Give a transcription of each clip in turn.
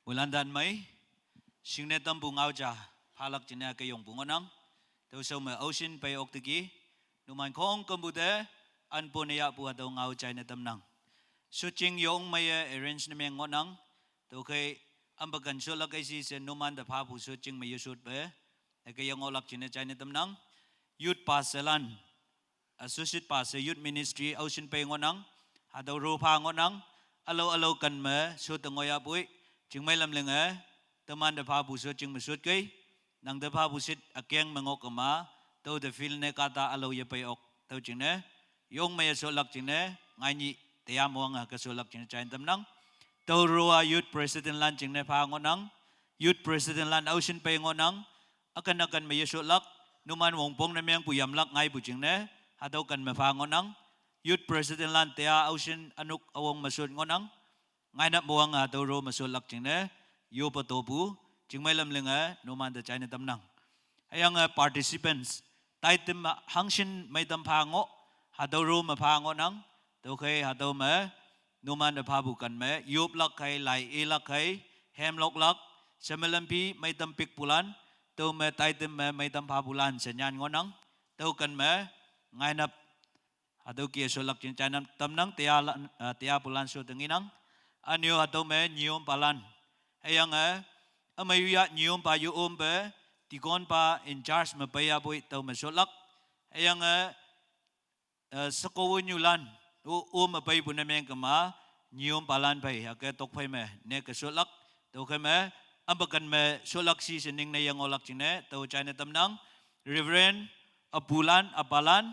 Bulan dan Mei, singnet tampu ngau ja, palak jina ke yong bungonang, tau sau me ocean pe ok tigi, numan kong kambude, an ponaya pu atau ngau jai na tamnang. Sucing yong maya arrange na meng ngonang, tau kay ambagan sulak ay si sen numan da papu sucing may yusut be, ke yong olak jina jai na tamnang, youth paselan, associate pastor youth ministry ocean pe ngonang, atau rupa ngonang, alo kan me sut ngoya pui, jing may lam lenga, teman da papu sucing mesut kay, nang da papu sit akyang mengokama, tau da feel ne kata alo ya pe ok, tau jing ne, yong maya sulak jing ne, ngay ni tiya mo nga kasulak jing chain tamnang, tau roa youth president lan jing ne pa ngonang, youth president lan ocean pe ngonang, akan maya sulak, numan wongpong na miyang puyamlak ngay bu jing ne, atau kan pa ngonang, youth president lan tiya ocean anuk awong masud ngonang, ngay na mo nga tau ro masulak jing ne, yo patobu, jing may lam lenga, numan da chain tamnang. Ayang participants, taitim hangshin may tampango, atau ro mapango nang, tau kay atau me, numan da pabukan me, yup lak kay, lai ilak kay, hemlok lak, semalampi may tampik pulan, tau me taitim me may tampapulan, senyan ngonang, tau kan me, ngay na, atau kia sulak jing chain tamnang, tiya pulan so tenginang, anyo atau me nyom palan, ayang amayuya nyom pa yuom be, tikon pa in charge mapaya boy tau masulak, ayang sakowon yulan, mapay po namin kama, nyom palan pay, tok pay me, ne kasulak, tau kame, ambakan me sulak si sining na yang olak jine, tau China tamnang, Reverend apulan apalan,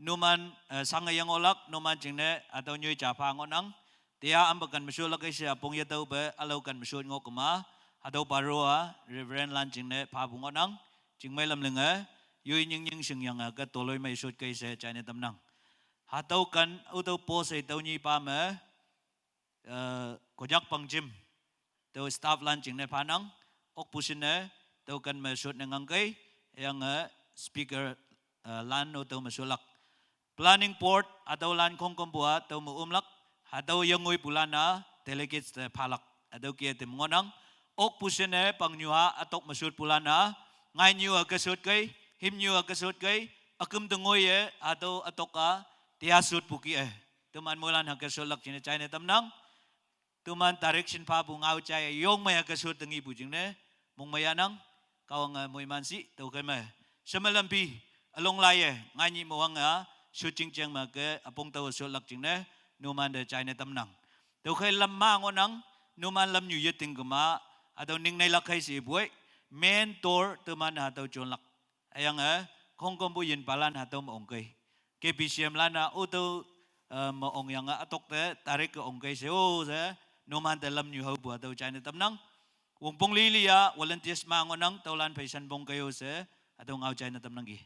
numan sanga yang olak, numan jine atau nyoy japa ngonang, tiya ambakan masulak ay siya pong yataw be, alawkan masul ngo kama, atau paroa Reverend lan jine pabu ngonang, jing may lam lenga, yoy nying sing yang toloy may sut kay sa China tamnang. Atau kan utau po sa itaw niya pa me, konyak pang gym, tau staff lan jing ne panang, ok pusin ne, tau kan masut na ngangkay, yang speaker lan utau masulak. Planning port atau lan kong kumbua tau muumlak, atau yang ngoy pula na delegates palak, atau kia tim ngonang, ok pusin ne pang nyuha atok masut pula na, ngay nyuha kasut kay, him nyuha kasut kay, akum tungoy atau atok ka, tiasut puki tuman mulan hakasulak jine China tamnang, tuman direction pa bungaw chaya yung may hagkasut ng ibu jine, mong mayanang, kawang moy mansi, tau kay may, semalampi, along laye, ngani mo ang shooting chang mag apong tau sulak jine, numan de China tamnang. Tau kay lamma ngonang, numan lam nyuyeting kuma, atau ning nailakay si ibuay, mentor tuman atau chonlak. Ayang kong kumbuyin palan atau maongkay. KPCM lana uto maong yang atok te tarik ke ongkay seo sa numan dalam new hope atau China tamnang wong pong lilia volunteers mangonang taulan paisan bong kayo sa atau ngau China tamnang gi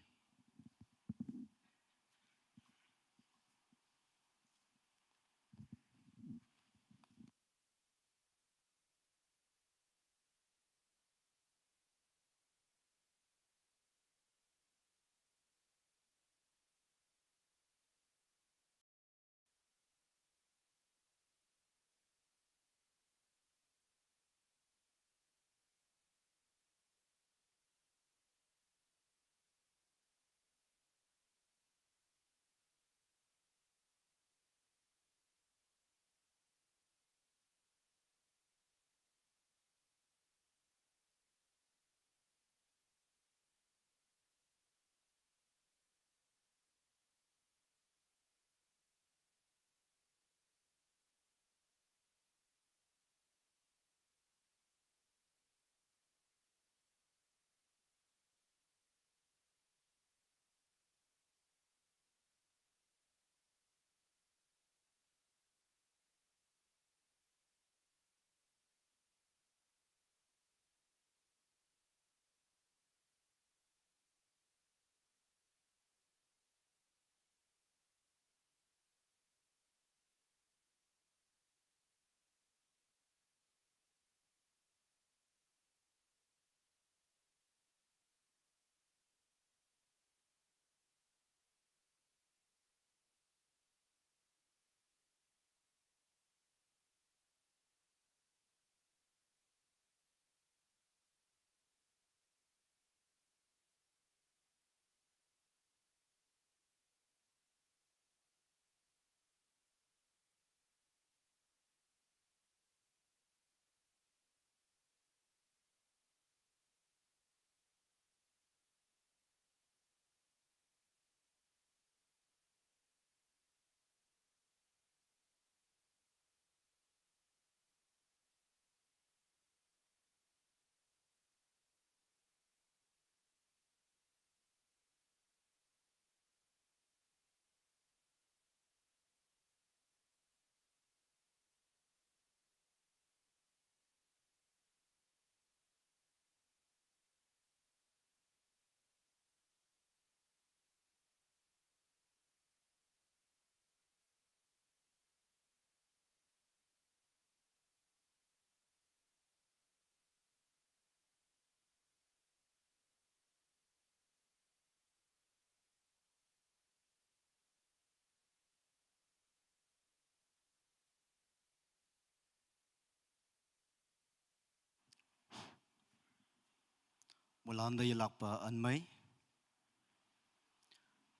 Mulanda yalakpa anmay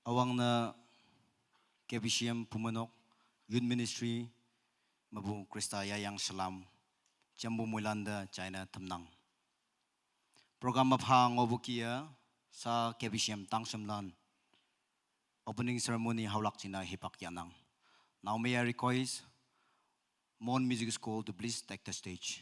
awang na KBCM pumanok Youth Ministry mabu Kristaya yang salam jambu Mulanda China tamnang program mapha ngobukia sa KBCM tangsamlan opening ceremony haulak china hipak yanang. Now may I request Mon Music School to please take the stage.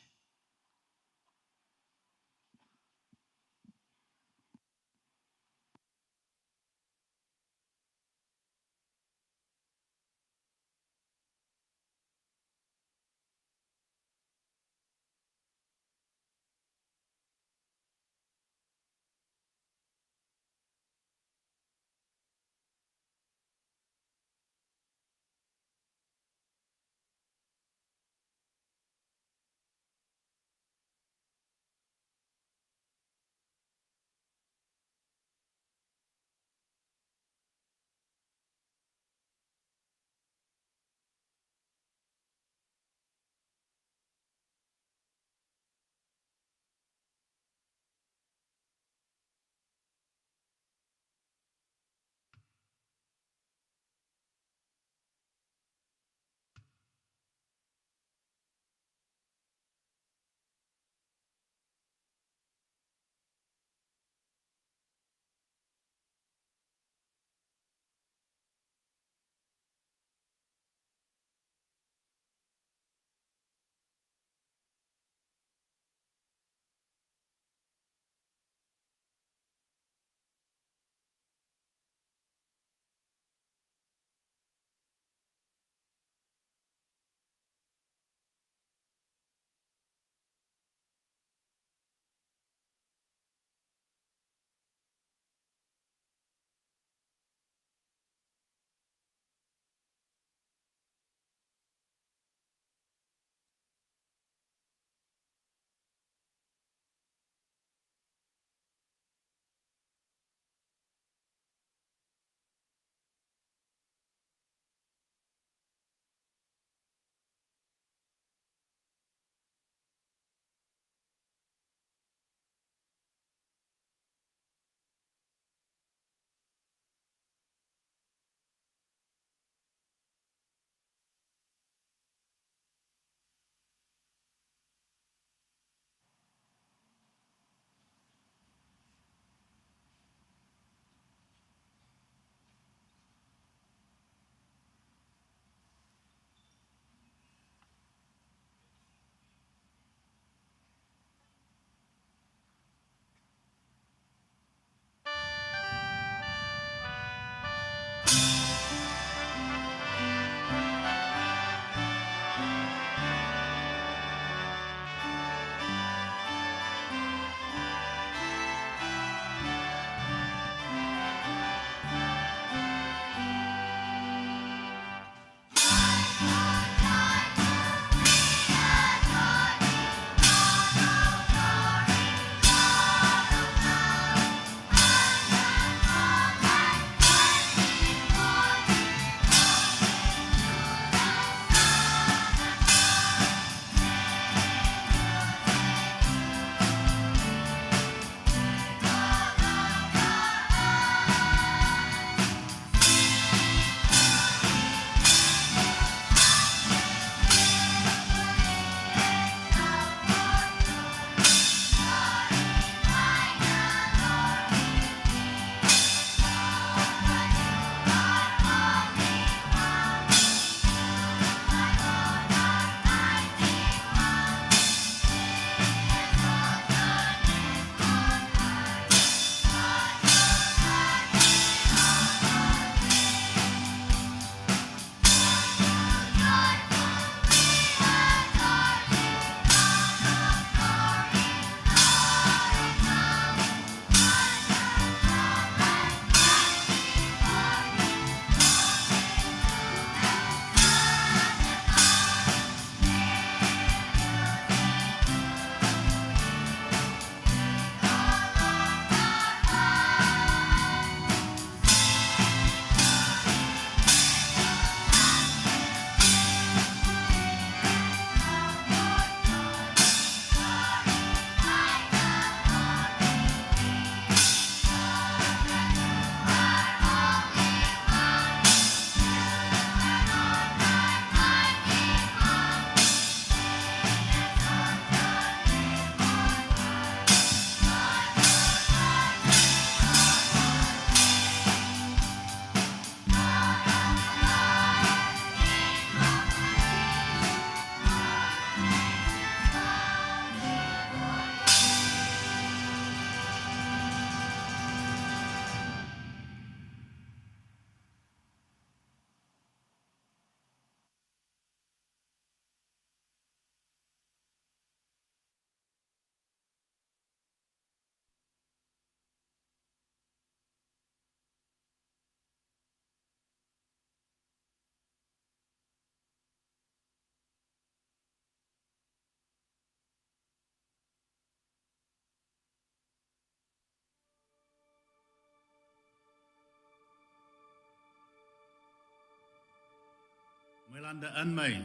Melanda Anmai,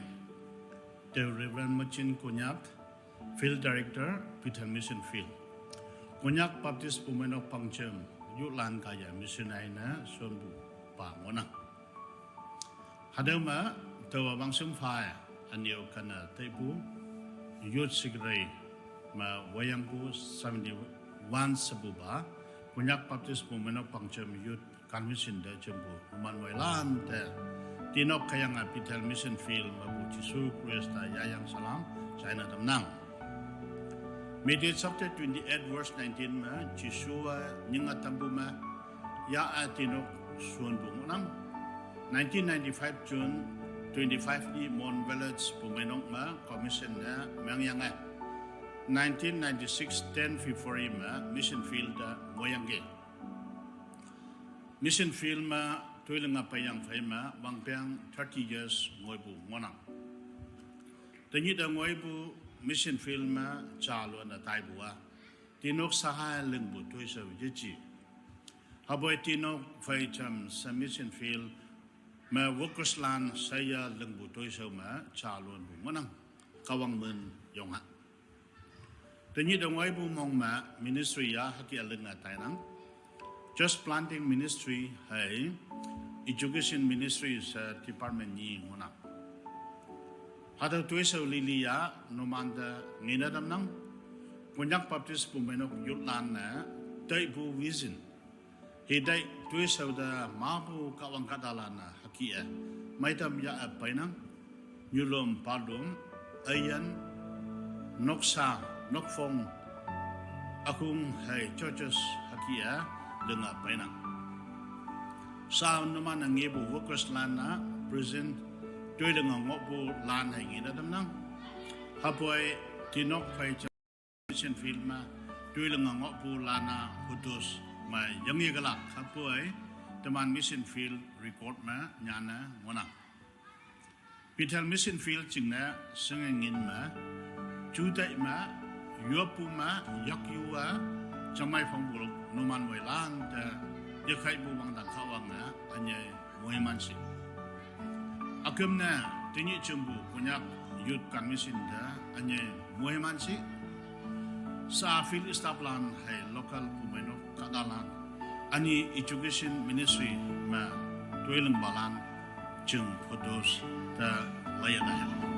the Reverend Machin Konyak, Field Director, Peter Mission Field. Konyak Baptist Pumenok Pangchem, Yutlan Kaya Missionaina Sonbu Pangona. Hadama, Tawa Bangsum Fire, Anio Kana Tebu, Youth Secretary, Ma Wayampu 71 Sabuba, Konyak Baptist Pumenok Pangchem Youth Convention de Jumbo, Manuelan, Tinok Kayanga Peter Mission Field, Mabu Jisu, Krista Yayang Salam, China Tamnang. Matthew chapter 28 verse 19 ma Jisua ninga tambuma ya atinok suan bungunam 1995 June 25 di Mon Village Pumenok ma commission na mangyanga 1996 10 February ma mission field moyangge mission field ma tuilenga payang faima bangpang 30 years ngoibu ngonang tanyi da ngoibu mission field ma chalo na taibua tinok saha lengbu tuisa wijici haboy tinok faicham sa mission field ma workers land saya lengbu tuisa ma chalo bu manang kawang men yonga tanyi dongwai bu mong ma ministry ya haki alenga tainang just planting ministry hai education ministry sa department ni manang Hada tuisa lilia nomanda nginadam nang Konyak Baptist Pumenok Yutlan na Taibu Vision Hidai tuisa da mabu kawang kadalana hakia Maitam ya apainang Nyulom padum Ayan Noksa Nokfong Akung hai churches hakia Denga painang Sa naman ang ibu workers lana present Doi dengan ngopu lan hai ngida dam nang hapoi tinok pai mission field ma doi dengan ngopu lana putus ma yangi galak hapoi teman mission field record ma nyana ngona Peter mission field cingna sengengin ma jutai ma yopu ma yakyua jamai fongbul numan wai lan da yakai bu wang dan kawang na anyai moimansi Agamna tingi jumbu Konyak Youth Convention da anye muhimansi sa fil istablan hai local Pumenok kadalan ani education ministry ma tuilang balan jeng podos da layana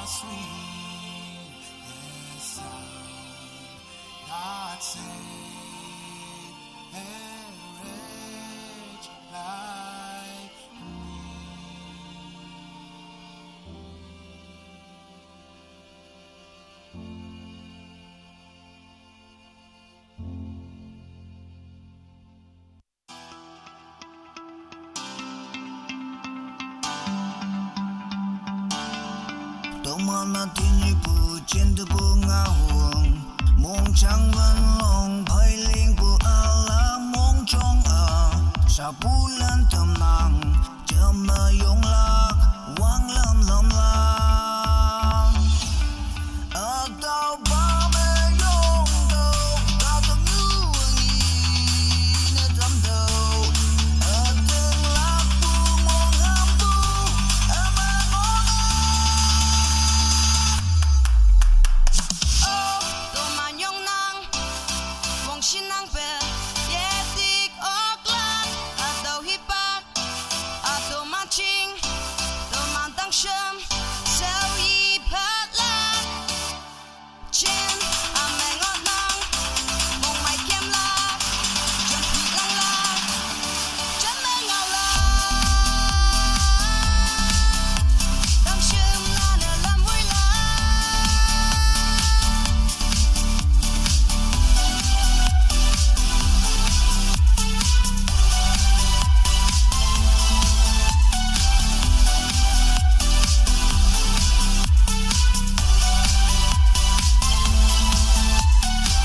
sweet the sound that saved a wretch like Đông mana tini pu chen tu pu ngawang mong chang van long phai ling pu ala mong chong a sa bulan tam nang cham ma yong lak wang lam lam lang a tao ba me yong do ta tam nu ni na tam do a teng lak pu mong ham pu a ma ngong Tô mà nhông nang, mong xin nang về, yeah tik ok lan, đầu hip hop, tô mà chinh, tô mà tăng sớm, sao y phát lan, trên mẹ ngọt nang, mong mày kem la, chân thị lăng la, chân mẹ ngào la, tăng sớm là nở làm vui la.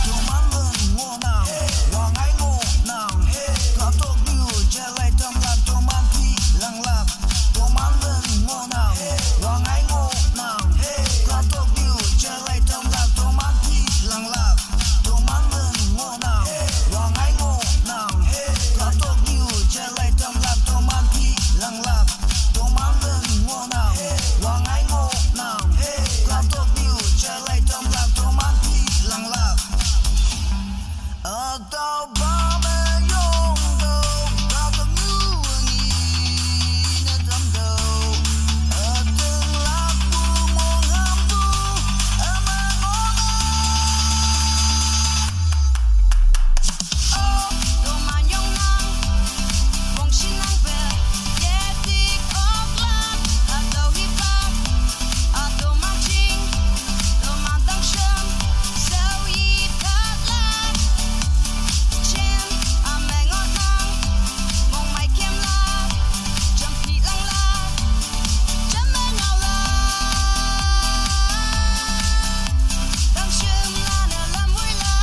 Tôi mang lên ngô nàng, hoàng ái ngô nàng, cả tốt như che lại tâm lạc tôi mang thi lăng lạc. Tôi mang lên ngô nàng, hoàng ái ngô nàng, cả tốt như che lại tâm lạc tôi mang thi lăng lạc. Tôi mang lên ngô nàng, hoàng ái ngô nàng, cả tốt như che lại tâm lạc tôi mang thi lăng lạc. Tôi mang lên ngô nàng, hoàng ái ngô nàng, cả tốt như che lại tâm lạc tôi mang thi lăng lạc. Tao ba me yong do tao tâm nu ni na tâm do từng lạc pu mong ham pu ma ngong Tô mà nhông nang, mong xin nang về, yeah tik ok lan, đầu hip hop, tô mà chinh, tô mà tăng sớm, sao y phát lan, trên mẹ ngọt nang, mong mày kem la, chân thị lăng la, chân mẹ ngào la, tăng sớm là nở làm vui la.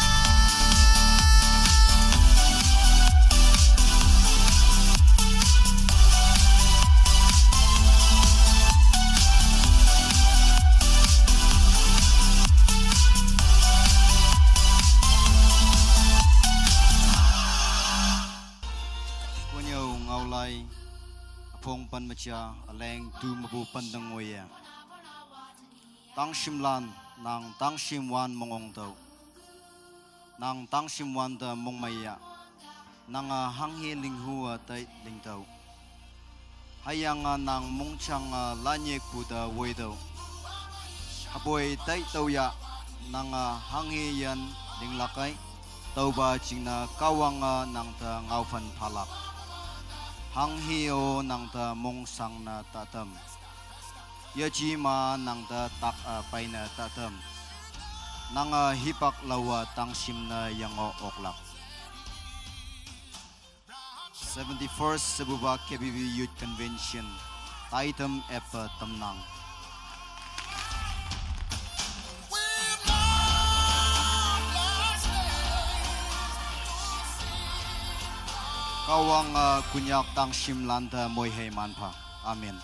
Cô nhau ngau lai phong pan macha aleng tu mabu pandang ngoya tang shimlan nang tang shimwan mongong tau nang tang shimwan da mong maya nang hanghe linghu tai ling tau hayang nang mongchang lanye ku da woi tau haboi tai tau ya nang hanghe yan linglakai tau ba chingna kawang nang ta ngau fan phalak hang hio nang ta mong sang na tatam yaji ma nang ta tak pai na tatam nang hipak lawa tang sim na yango oklak 71st Sabuba KBB Youth Convention Taitam Epa Tamnang Kawang kunyak tang simlanta moy hey manpa. Amen.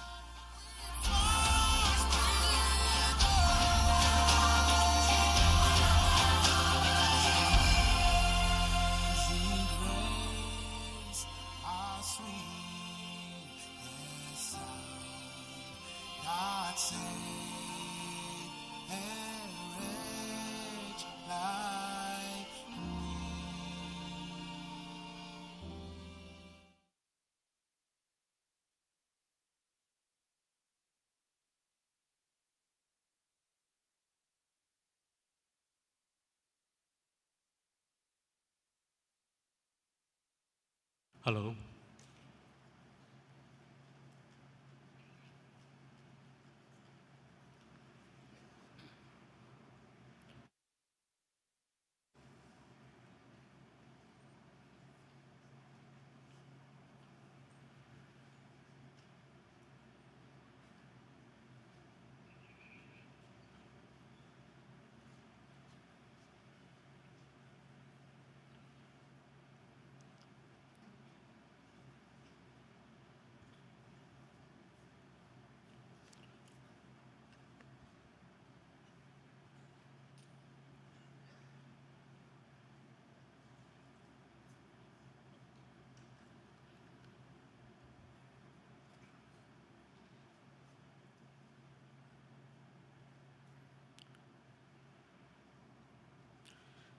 Hello.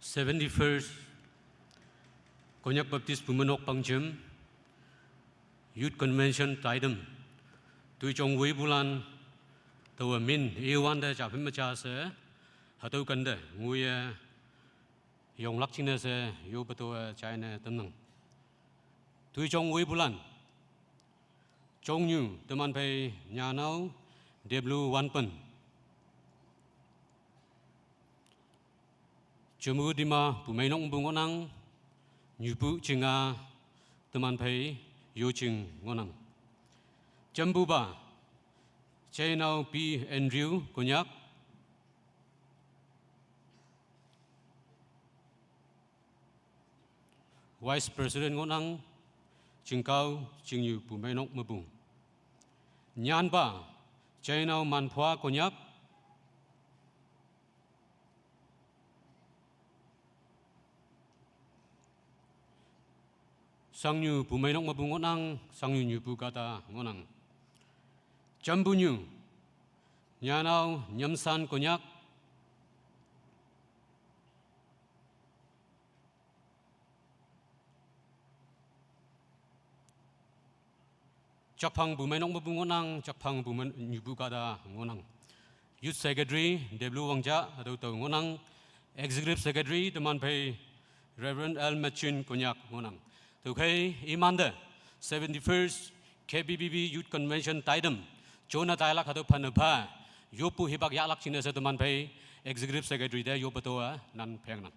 "71st Konyak Baptist Pumanok Pangjem Youth Convention Taidam Tui Chong Wei Bulan Tawa Min Ewan Da Chapim Macha Se Hatau Kanda Ngui Yong Lak China Se Yo Pato China Tamnang Tui Chong Wei Bulan Chong Nyu Teman Pai Nyanau Deblu Wanpan Jemu Dima Pumainong Bungonang Nyupu Chinga Teman Pai Yo Ching Ngonang Jambu Ba Chainau P. Andrew Konyak Vice President Ngonang Chingkau Chingyu Pumainong Mabung Nyan Ba Chainau Manphua Konyak Sangyu Pumainok Mabungonang, Sangyu Nyupu Kata Ngonang. Jambunyu, Nyanau Nyamsan Konyak, Jakpang Pumainok Mabungonang, Jakpang Nyupu Kata Ngonang. Youth Secretary, Deblu Wangja, atau Ngonang. Executive Secretary, Teman Pai, Reverend L. Machin Konyak Ngonang. Okay, Imanda, 71st KBBB Youth Convention Taidam, Jonah Tailak Hadu Panapa, Yopu Hibak Yalak China Setuman Pay, Executive Secretary there, Yopatoa, Nan Pengnan.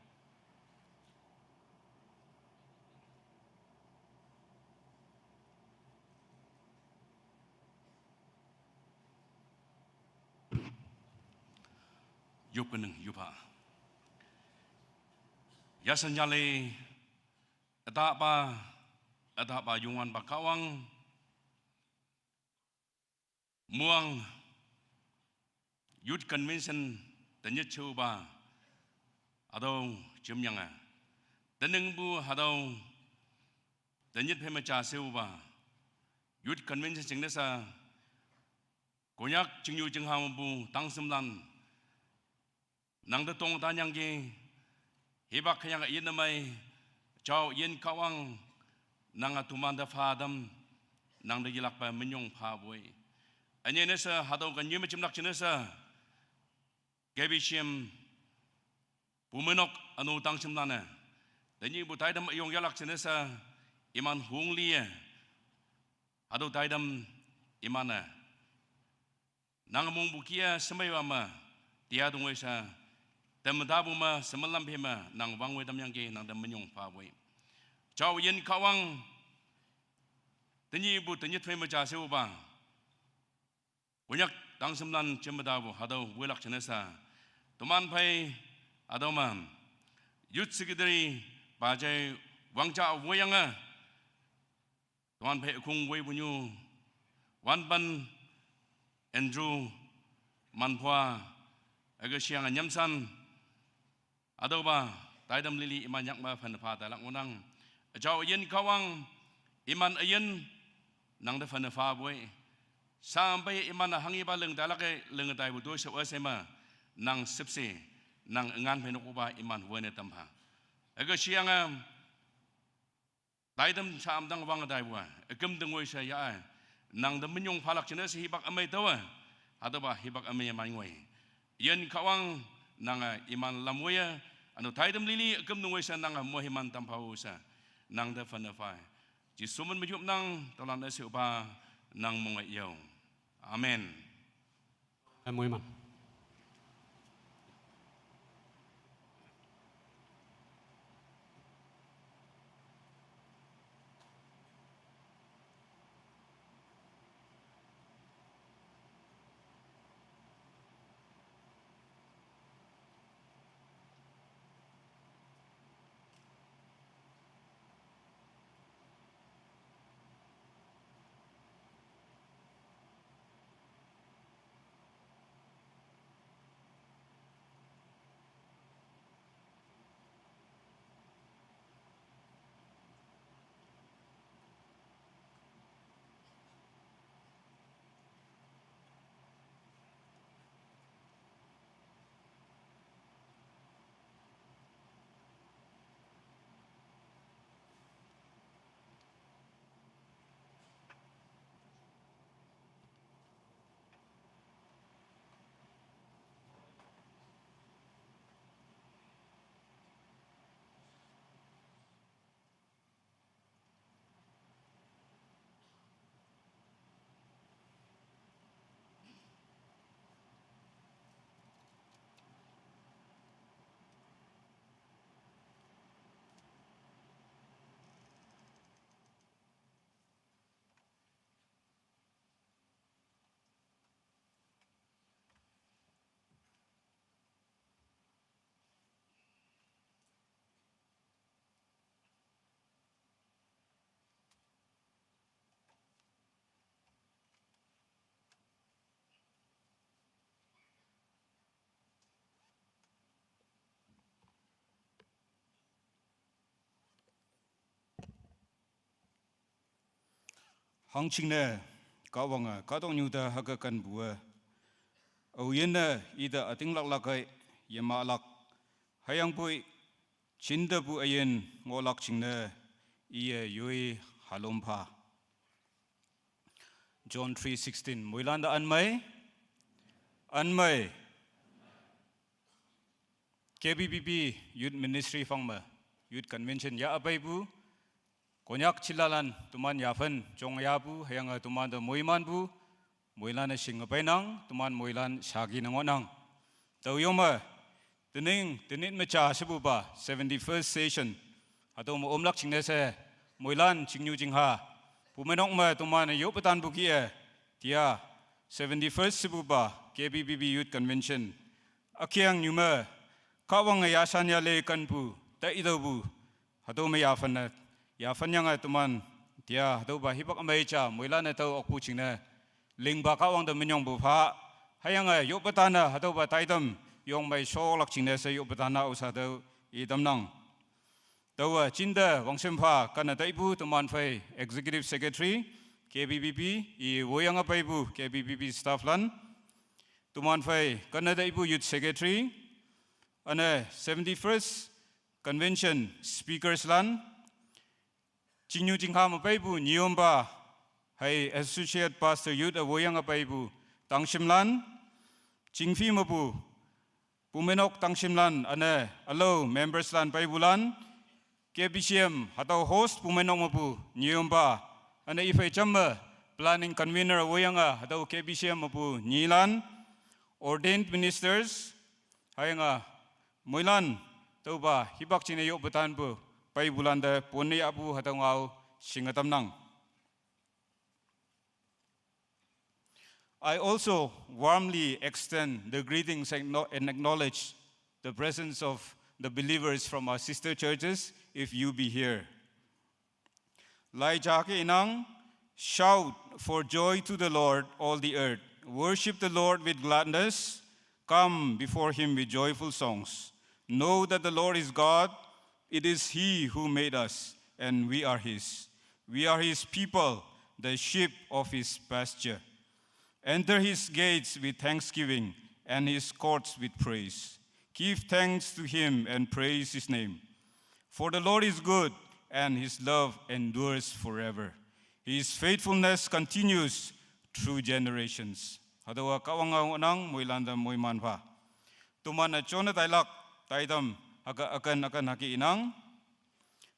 Yupanang Yupa Yasan Yale Atapa Yungan Bakawang Muang Youth Convention Tanyat Chuba Ado Jumyanga Tanengbu Hado Tanyat Pemacha Silva Youth Convention Singnesa Konyak Chingyu Jinghamu Tangsimlan Nang the Tong Tanyangi Hibak Yang Yenamai Chow Yen Kawang Nang Atumanda Fadam Nang the Yilakpa Minyong Paway Anyenesa Hado Ganyumachim Nakchinesa Gabishim Pumanok Anu Tangsim Lana The New Butaidam Yong Yalak Chinesa Iman Hunglia Hado Taidam Imana Nangamung Bukia Semayama Tiadungwesa Temadabuma Semalam Pima Nang Wangwe Damyangi Nang the Minyong Paway Chow Yen Kawang The New Butanyit Femaja Silva Wanyak Tangsimlan Chimadabu Hado Willak Chinesa Tuman Pai Adomam Youth Secretary Bajay Wangja Wayanga Tuman Pai Kung Waybunyu Wanban Andrew Manphua Agasiang Nyamsan Adoba Taidam Lili Iman Yakma Fanapa Talak Unang Jaw Yen Kawang Iman Ayen Nang the Fanafa Boy Sampai Iman Hangiba Leng Dalake Lengatai Budu Sema Nang Sipsi Nang Ngan Penukuba Iman Wene Tampa Agasiang Taidam Sam Dang Wangadaiwa Agam Dengway Ya Nang the Minyong Palak Chinas Hibak Amay Tawa Adoba Hibak Amay Mangway Yen Kawang Nanga Iman Lamwaya Anu Taidam Lili Agam Dengway Nanga Mohiman Tampausa Nang the Fanafai chỉ số mình giúp năng tao làm để sự ba năng mong ngại yêu amen Môi man. Hong ching ne ka wanga ka dong nyu da ha ka kan bua au yen na ida ating lak lak ai yama lak hayang pui chin da bu ayen ngolak ching ne iye yui halom pha John 3:16 Moilan da an mai KBBB Youth Ministry phang ma Youth Convention ya abai bu konyak chilalan tuman yafen chong yabu hayang tuman da moiman bu moilan sing nang tuman moilan shagi nangonang tau yoma tening mecha sebu ba 71st session atau mo omlak chingne se moilan chingnu jingha pumenok ma tuman yo petan buki dia 71st sebu ba KBBB Youth Convention akyang nyuma kawang yasan ya le kanpu ta idobu atau me yafen ya fanyang tuman dia do ba hibak amai cha moila na to okpu chingna lingba ka wang da minyong bu pha hayang yo patana hado ba taidam yong mai so lak chingna se yo patana usa do I dam nang to chinda wangsem pha kana dai bu tuman phai executive secretary KBBB I woyang apai bu KBBB staff lan tuman phai kana dai bu youth secretary ana 71st convention speakers lan Chinyu jingha mapaibu niomba hai associate pastor youth awoyang apaibu tangshimlan chingfi mabu pumenok tangshimlan ane allo members lan paibulan KBCM atau host pumenok mabu niomba ane ifai chamma planning convener awoyanga atau KBCM mabu nilan ordained ministers hayanga moilan tauba hibak chine yo betan bu pai bulanda poni abu hatangau singatam nang. I also warmly extend the greetings and acknowledge the presence of the believers from our sister churches if you be here. Lai jake inang, shout for joy to the Lord all the earth. Worship the Lord with gladness. Come before him with joyful songs. Know that the Lord is God. It is He who made us, and we are His. We are His people, the sheep of His pasture. Enter His gates with thanksgiving and His courts with praise. Give thanks to Him and praise His name. For the Lord is good, and His love endures forever. His faithfulness continues through generations. Hadawa kawanga nang moilanda moimanpa. Tumana chona tailak taidam akan haki inang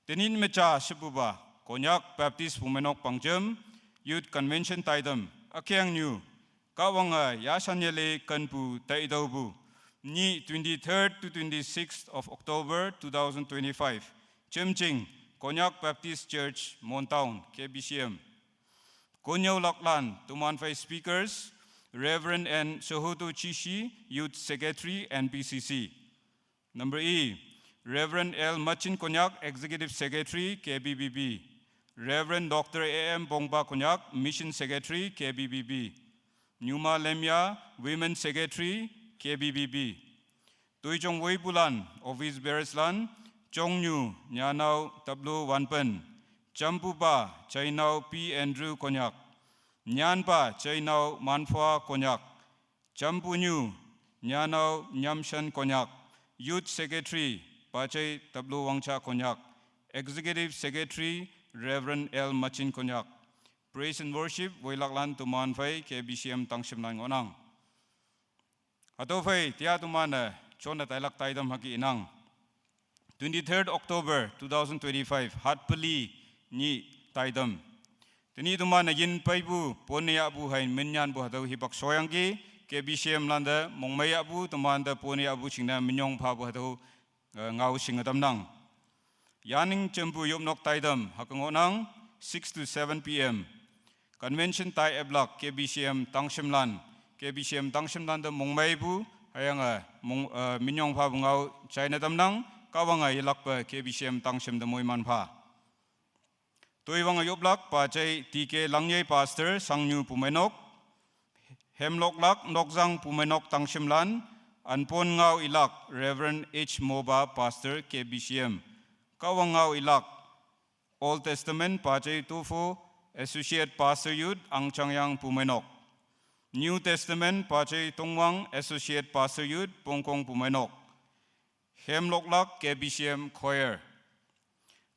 tenin mecha sebuba Konyak Baptist Pumenok Pangjam Youth Convention Taidam Akyang New Kawanga Yasanyele Kanpu Taidobu Ni 23rd to 26th of October 2025 Chimching Konyak Baptist Church Montown KBCM Konyaw Laklan Tumanfay Speakers Reverend N. Sohoto Chishi Youth Secretary NPCC. Number E Reverend L. Machin Konyak Executive Secretary KBBB. Reverend Dr. A.M. Bongba Konyak Mission Secretary KBBB. Nyuma Lemya Women Secretary KBBB. Tuijong Weibulan Office Bereslan Chongnyu Nyanau Tablo Wanpen. Champupa Chainau P. Andrew Konyak. Nyanpa Chainau Manfwa Konyak. Champunyu Nyanau Nyamshan Konyak. Youth Secretary Pachay Tablo Wangcha Konyak. Executive Secretary Reverend L. Machin Konyak. Praise and Worship Wailaklan Tumanfay KBCM Tangshim Nang Onang. Atofay Tia Tumana Chona Tailak Taidam Haki Inang. 23rd October 2025 Hatpali Ni Taidam. Tini Tumana Yin Paibu Ponia Abu Hain Minyan Buhado Hipak Soyangi KBCM Landa Mongmay Abu Tumanda Ponia Abu Chingna Minyong Pabuhado Ngau Singadam Nang. Yaning Chempu Yopnok Taidam Hakangonang 6 to 7 p.m. Convention Tai Eblak KBCM Tangshimlan KBCM Tangshimlan the Mongmaibu Hayanga Minyong Pa Bungau China Damnang Kawanga Yelakpa KBCM Tangshim the Moiman Pa. Toiwanga Yoblak Pachay TK Langyay Pastor Sangnu Pumenok Hemlok Lak Nokzang Pumenok Tangshimlan Anpon Ngau Ilak Reverend H. Moba Pastor KBCM. Kawangau Ilak Old Testament Pachay Tufu Associate Pastor Youth Angchangyang Pumenok. New Testament Pachay Tongwang Associate Pastor Youth Pongkong Pumenok. Hemlok Lak KBCM Choir.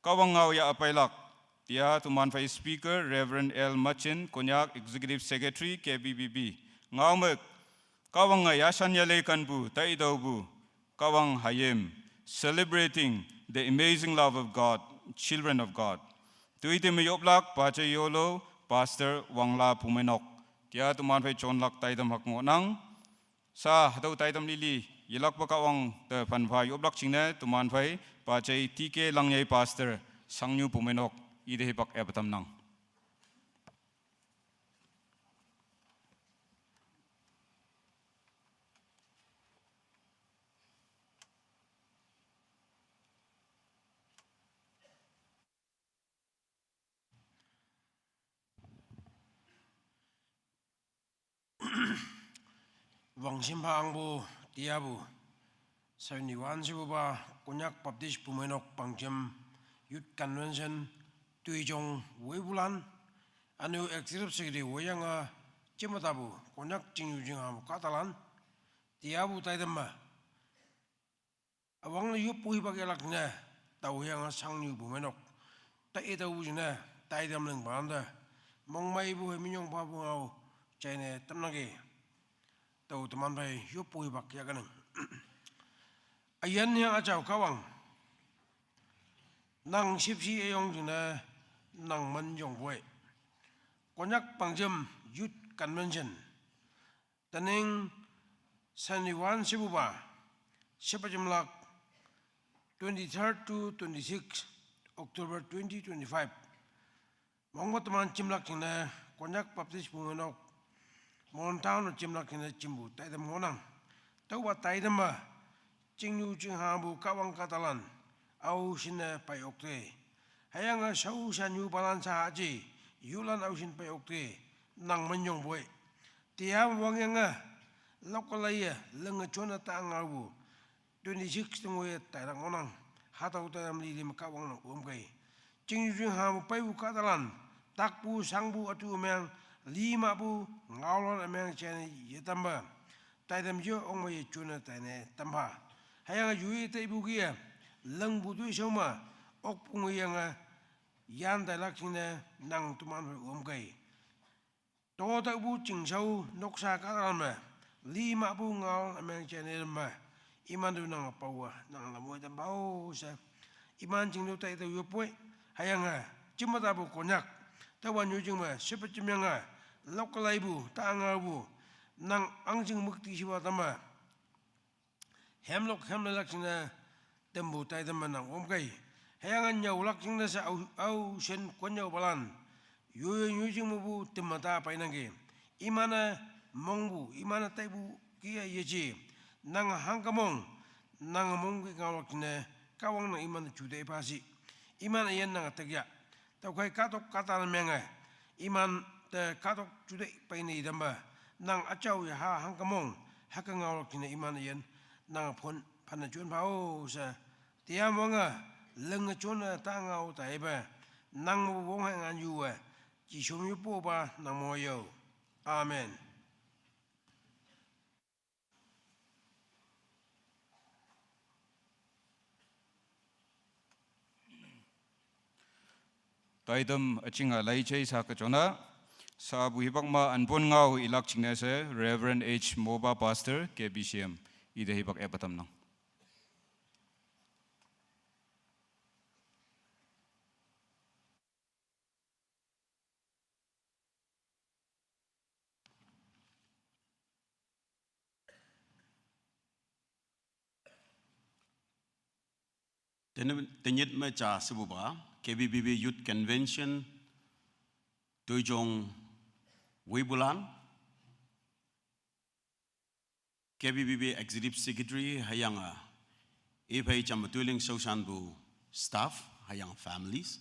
Kawangau Ya Apailak Tia Tumanfay Speaker Reverend L. Machin Konyak Executive Secretary KBBB. Ngaumek Kawang Yasanyale Kanbu Taidobu Kawang Hayem celebrating the amazing love of God, children of God. Tuite Mayoblak Pachayolo Pastor Wangla Pumenok. Tia Tumanfay Chonlak Taidam Hakngonang Sa Hado Taidam Lili Yelak Pakawang the Panfay Yoblak Chingna Tumanfay Pachay TK Langyay Pastor Sangnu Pumenok. Idehipak Ebatam Nang. Wangsimpa Angbu Tiabu 71 Sibuba Konyak Baptist Pumenok Pangjam Youth Convention Tuijong Weibulan Anu Executive Secretary Wayanga Chimatabu Konyak Jingjingham Katalan Tiabu Taidama Awang Yupu Hibagelakna Tawayanga Sangyu Pumenok Taida Ujina Taidam Ling Banda Mongmay Bu Minyong Pabungau China Tamnagi Tau Tamanbay Yupu Hibakyaganang Ayan yang Ajaw Kawang Nang Sipsi Eyong Jina Nang Manjong Boy Konyak Pangjam Youth Convention Taning Saniwan Sibuba Sepajamlak 23rd to 26 October 2025 Mongmataman Chimlak China Konyak Baptist Pumenok Montown Chimlak China Chimbu Taidam Monang Tawa Taidama Chingyu Chinghabu Kawang Katalan Au Sina Payokte Hayanga Sau Sanyu Balansa Haji Yulan Au Sin Payokte Nang Manyong Boy Tiam Wanganga Lokalaya Lenga Chona Tangabu 26 Tungwe Tairang Onang Hatau Taram Lili Makawang Umkay Chingyu Chinghabu Payu Katalan Takpu Sangbu Atu Umang 5 bu Ngawlon Amang Chani Yetamba Taidam Jo Ongway Chuna Tane Tamba Hayanga Yui Taibugia Lang Budu Shoma Okpungayanga Yan Dalakina Nang Tuman Umkay Tota Bu Chingsau Noksa Katalama 5 bu Ngawl Amang Chani Ramba Iman du Nang Pawa Nang Lamoy Tambao Sa Iman Chingdo Taito Yopwe Hayanga cimata bu konyak tawan yujing ma sepa cimyanga lokalai bu tanga bu nang angjing mukti siwa tama hemlok hemlak sina tembu tai tama nang omkai hayangan nyau lak sina sa au sen konyau balan yujing bu temata painangge imana mongbu imana taibu kia yeji nang hangkamong nang mongki ngawak sina kawang nang iman jude pasi iman yen nang tegya tau kai katok kata menga iman te katok jude paini damba nang acau ya ha hangkamong hakang ngawak kina iman yen nang pon panajun pau sa tiam wanga leng chona tangau taiba nang mo wong hang yu wa ji shom yu po ba nang mo yo amen. Taidam achinga laichai sa kachona sa buhibakma anpon ngau ilak chingnese Reverend H. Moba Pastor KBCM ida hibak epatam nang. Tenyit mecha sebuba KBBB Youth Convention Tuijong Wibulan KBBB Executive Secretary hayang ipai chamatuling sosan bu staff hayang families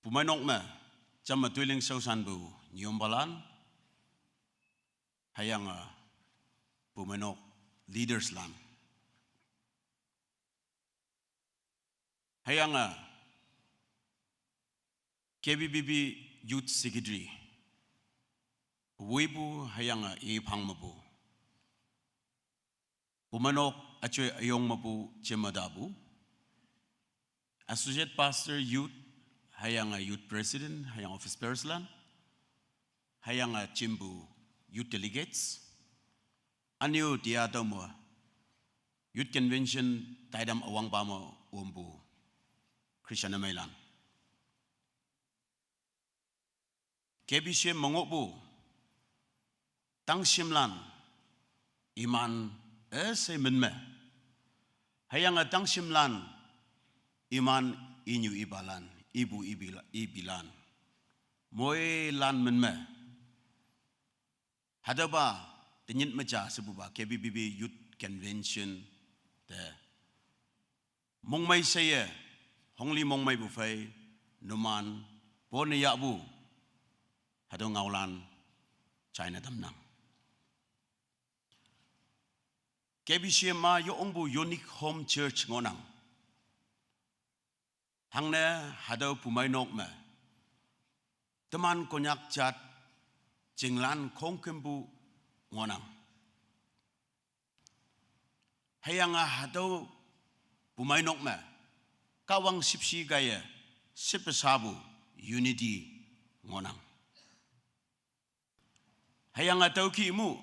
pumanok me chamatuling sosan bu nyombalan hayang pumanok leaders lan hayang KBBB Youth Secretary Wibu hayang ipang mabu pumanok achoy ayong mabu chemadabu Associate Pastor Youth hayang Youth President hayang Office Perslan hayang chimbu Youth Delegates anyo tiada mo Youth Convention taidam awang pamo umbu Krishna Mailan KBCM mongokbu tang simlan iman se menme hayang tang simlan iman inyu ibalan ibu ibilan moy lan menme hadaba tenyit meja sebuba KBBB Youth Convention te mongmai saya hongli mongmai bu fai numan pon ya bu hado ngaulan China tamnang KBCM ma yo ongbu Unique Home Church ngonang hangne hado pumai nok me teman konyak chat jinglan kongkembu ngonang hayanga hado pumai nok me kawang sipsi gaya sipesabu unity ngonang hayanga tauki mu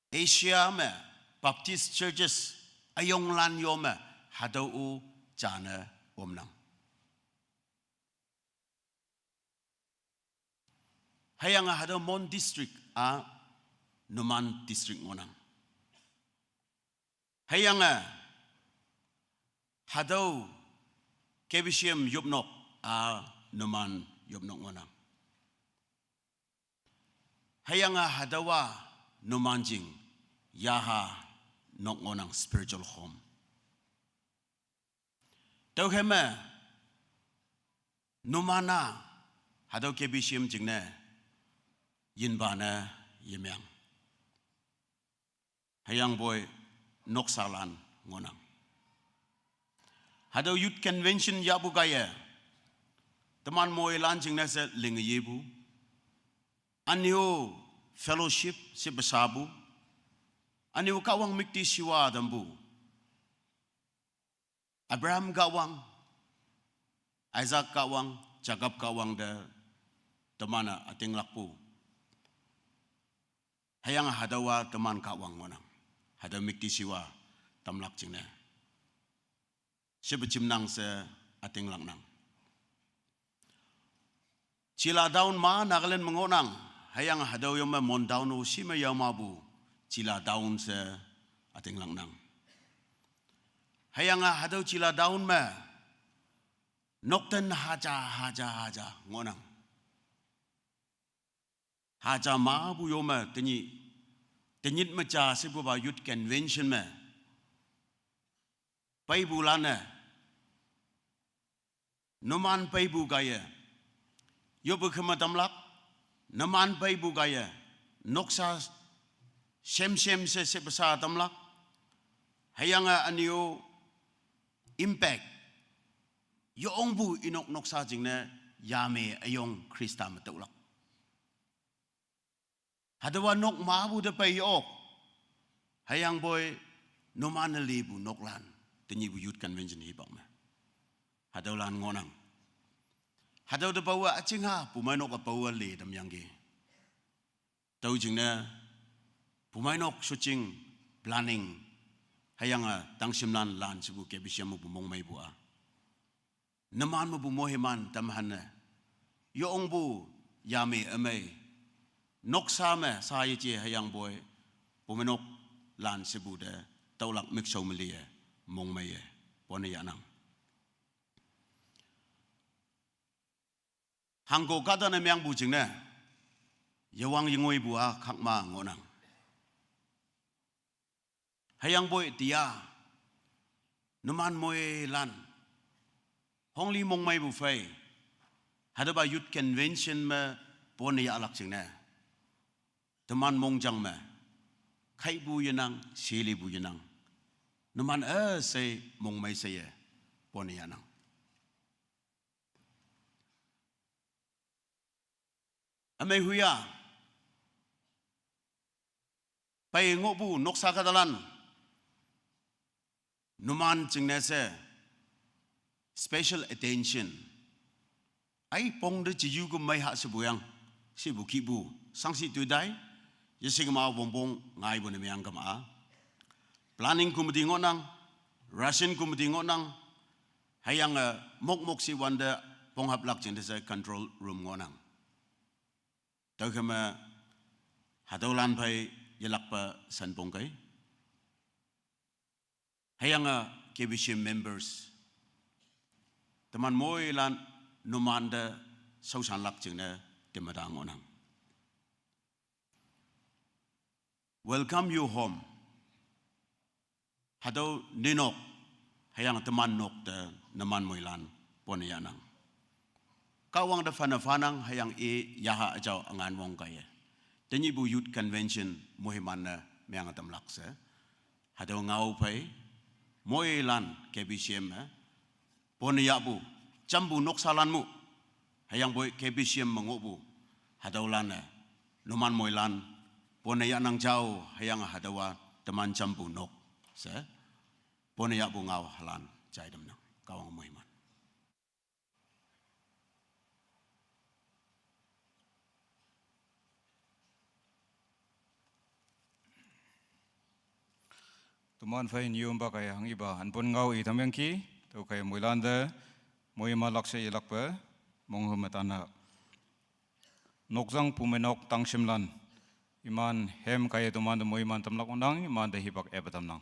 Asia me Baptist churches ayong lan yo me hado u jana omnang hayanga hado Mon district a Numan district ngonang hayanga hado KBCM yupnok a Numan yupnok ngonang hayanga hadawa Numanjing yaha nok ngonang spiritual home tau heme Numana hado KBCM jingne yinbana yemyang hayang boy noksalan ngonang hado Youth Convention yabu gaya teman moy lancing nasa lingayebu anyo fellowship si besabu anyo kawang mikti siwa dambu Abraham kawang Isaac kawang Jacob kawang da temana ating lakpu hayang hadawa teman kawang ngonang hada mikti siwa tamlak jingna sebecimnang se ating lang nang. Cila daun ma nagalen mengonang hayang hadaw yung mon daun o sima yaw mabu cila daun se ating lang nang. Hayang hadaw cila daun ma nokten haja ngonang. Haja mabu yo ma tenyit maca sebuah youth convention ma. Pai bulana numan pai bu gaya yo bekhama damlak naman pai bu gaya noksa sem se sebesar damlak hayanga anio impact yo ongbu inok noksa jingne yame ayong Krista matulak hadawa nok mabu de pai yok hayang boy numan libu noklan tenyibu youth convention hibak ma hadaulan ngonang hadau de bawa acing ha pumai nok bawa le dam yang ge tau jing na pumai nok shooting planning hayang tang simlan lan sibu ke bisyam bu mong mai bua naman mo bu mohiman tamhan yo ong bu yame amai nok sama saya je hayang boy pumai nok lan sibu de taulak miksau melie mong mai pone yanang Hangko kata na miyang bujing na yawang yungoy buha kakma ngonang hayang boy tiya numan moy lan hongli mong may bufay hadaba youth convention ma pone ya alak sing na teman mong jang ma kai bu yanang sili bu yanang numan say mong may saya pone yanang amay huya pai ngobu noksa kadalan numan jingnese special attention ai pong de jiu gum mai ha sebuyang si bu kibu sangsi tu dai yesing ma bongbong ngai bon meang kama planning kumudi ngonang russian kumudi ngonang hayang mok si wanda pong haplak jingnese control room ngonang tau kama hadaulan pai yelak pa san pongkai hayanga KBCM members teman moi lan numanda sausan lak jengna temadang onang welcome you home hadau ninok hayang teman nok de naman moi lan poneyanang kawang da fanang hayang yaha ajaw angan wong kaya tenyi bu youth convention muhimana meang atam laksa hadaw ngau pai moilan KBCM ponya bu jambu noksalan mu hayang boy KBCM mengobu hadaw lana numan moilan ponya nang jauh hayang hadawa teman jambu nok se ponya bu ngau halan jai dam nang kawang muhiman Tuman fai nium ba kaya hangi ba anpun ngau i tamyang ki to kaya muilanda moi malak se ilak pa mong humatana nokjang pumenok tangsimlan iman hem kaya tuman moi man tamlak undang iman de hibak ebatam nang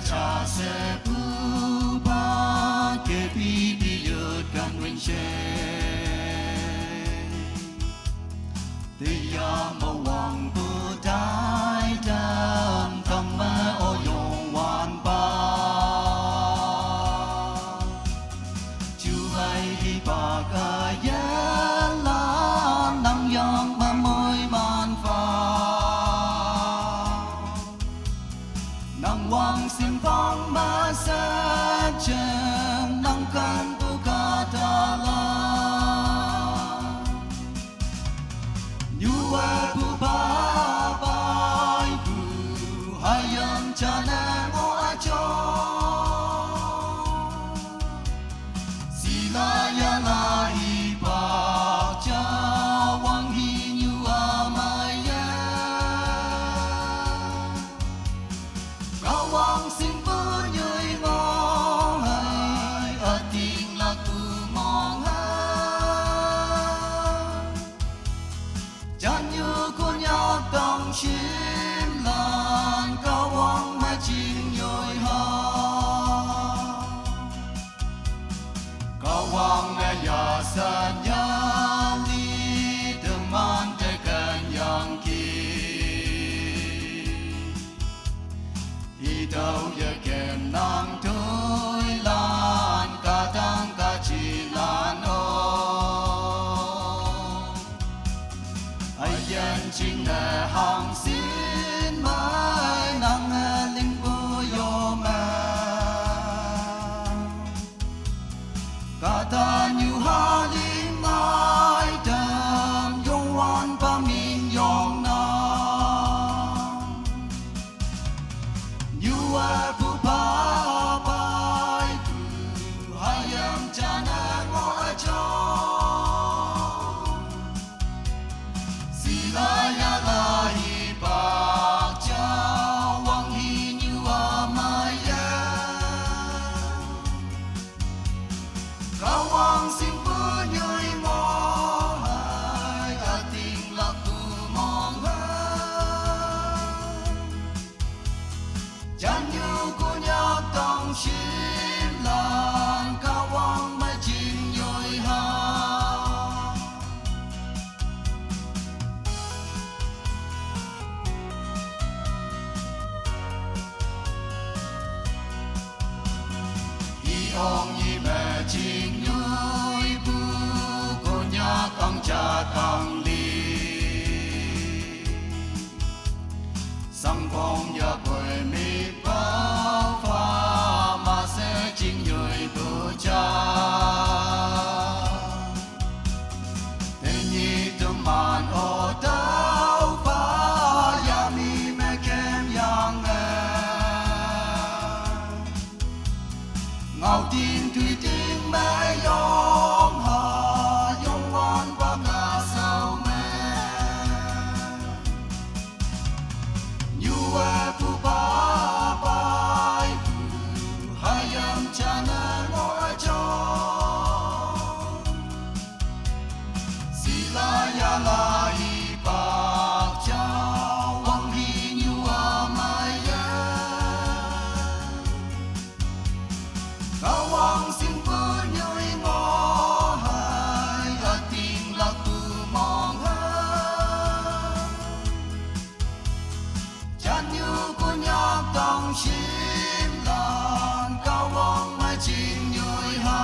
cha sẽ bu ba ke bi bi yut convention Thì ya mô hoàng bồ tát đam tham ma ô yong hoàn ba Chú hay đi bà ca ya la nang yang ma môi man pha Nang wang sim vang ma sa chen nang kan bu ka ta la Nyua bu ba bai bu hayam cha na mo a cho Sila ya la hi ba cha wang hi nyua ma ya Cao wang sinh bu nhui ngo hai a ting la tu mong ha Chan như cô nhạc tông chim lan cao wang mai chim nhồi ha Cao wang na ya san ya li tương man te kan yang ki Đi đâu giờ kèm nang thôi lan ca tăng ca chi lan ô Ai dân chính là hàng xin mãi nang linh vô yo ma Ca ta như ha linh mãi đam yong hoàn pa min yong na You are bu ba bai bu hayam cha na ngo a cho Sila ya la hi ba cha wang hi như a ma ya Cao wang sim bu nhoi mo hai a ting la tu mong ha Chan như cô nhạc tông chim lan cao wang mai chim nhoi ha Hi ong yi mẹ chim nhoi bu cô nhạc ông cha tăng li Sang phong ya quê mi bao pha mà sẽ chính người bố cha Thế nhi tụm màn ô tao pha ya mi mẹ kem yang Ngao tin tùy tiếng mẹ yong ha yong hoàn qua cả sao mẹ You are bu ba bai bu hayam cha na mo a cho Sila ya la hi ba cha wang hi như a ma ya Cao wang sinh bu nhoi ngo hai a ting la tu mong ha Chan như cô nhạc tông chim lan cao wang mai chim nhoi ha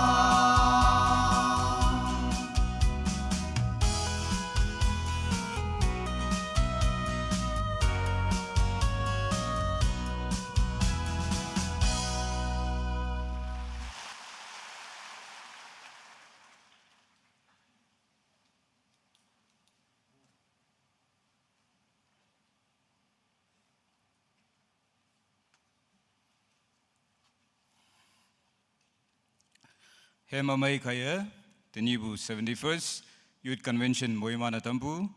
Hema mai khaya tenibu 71st Youth Convention Moimana Tampu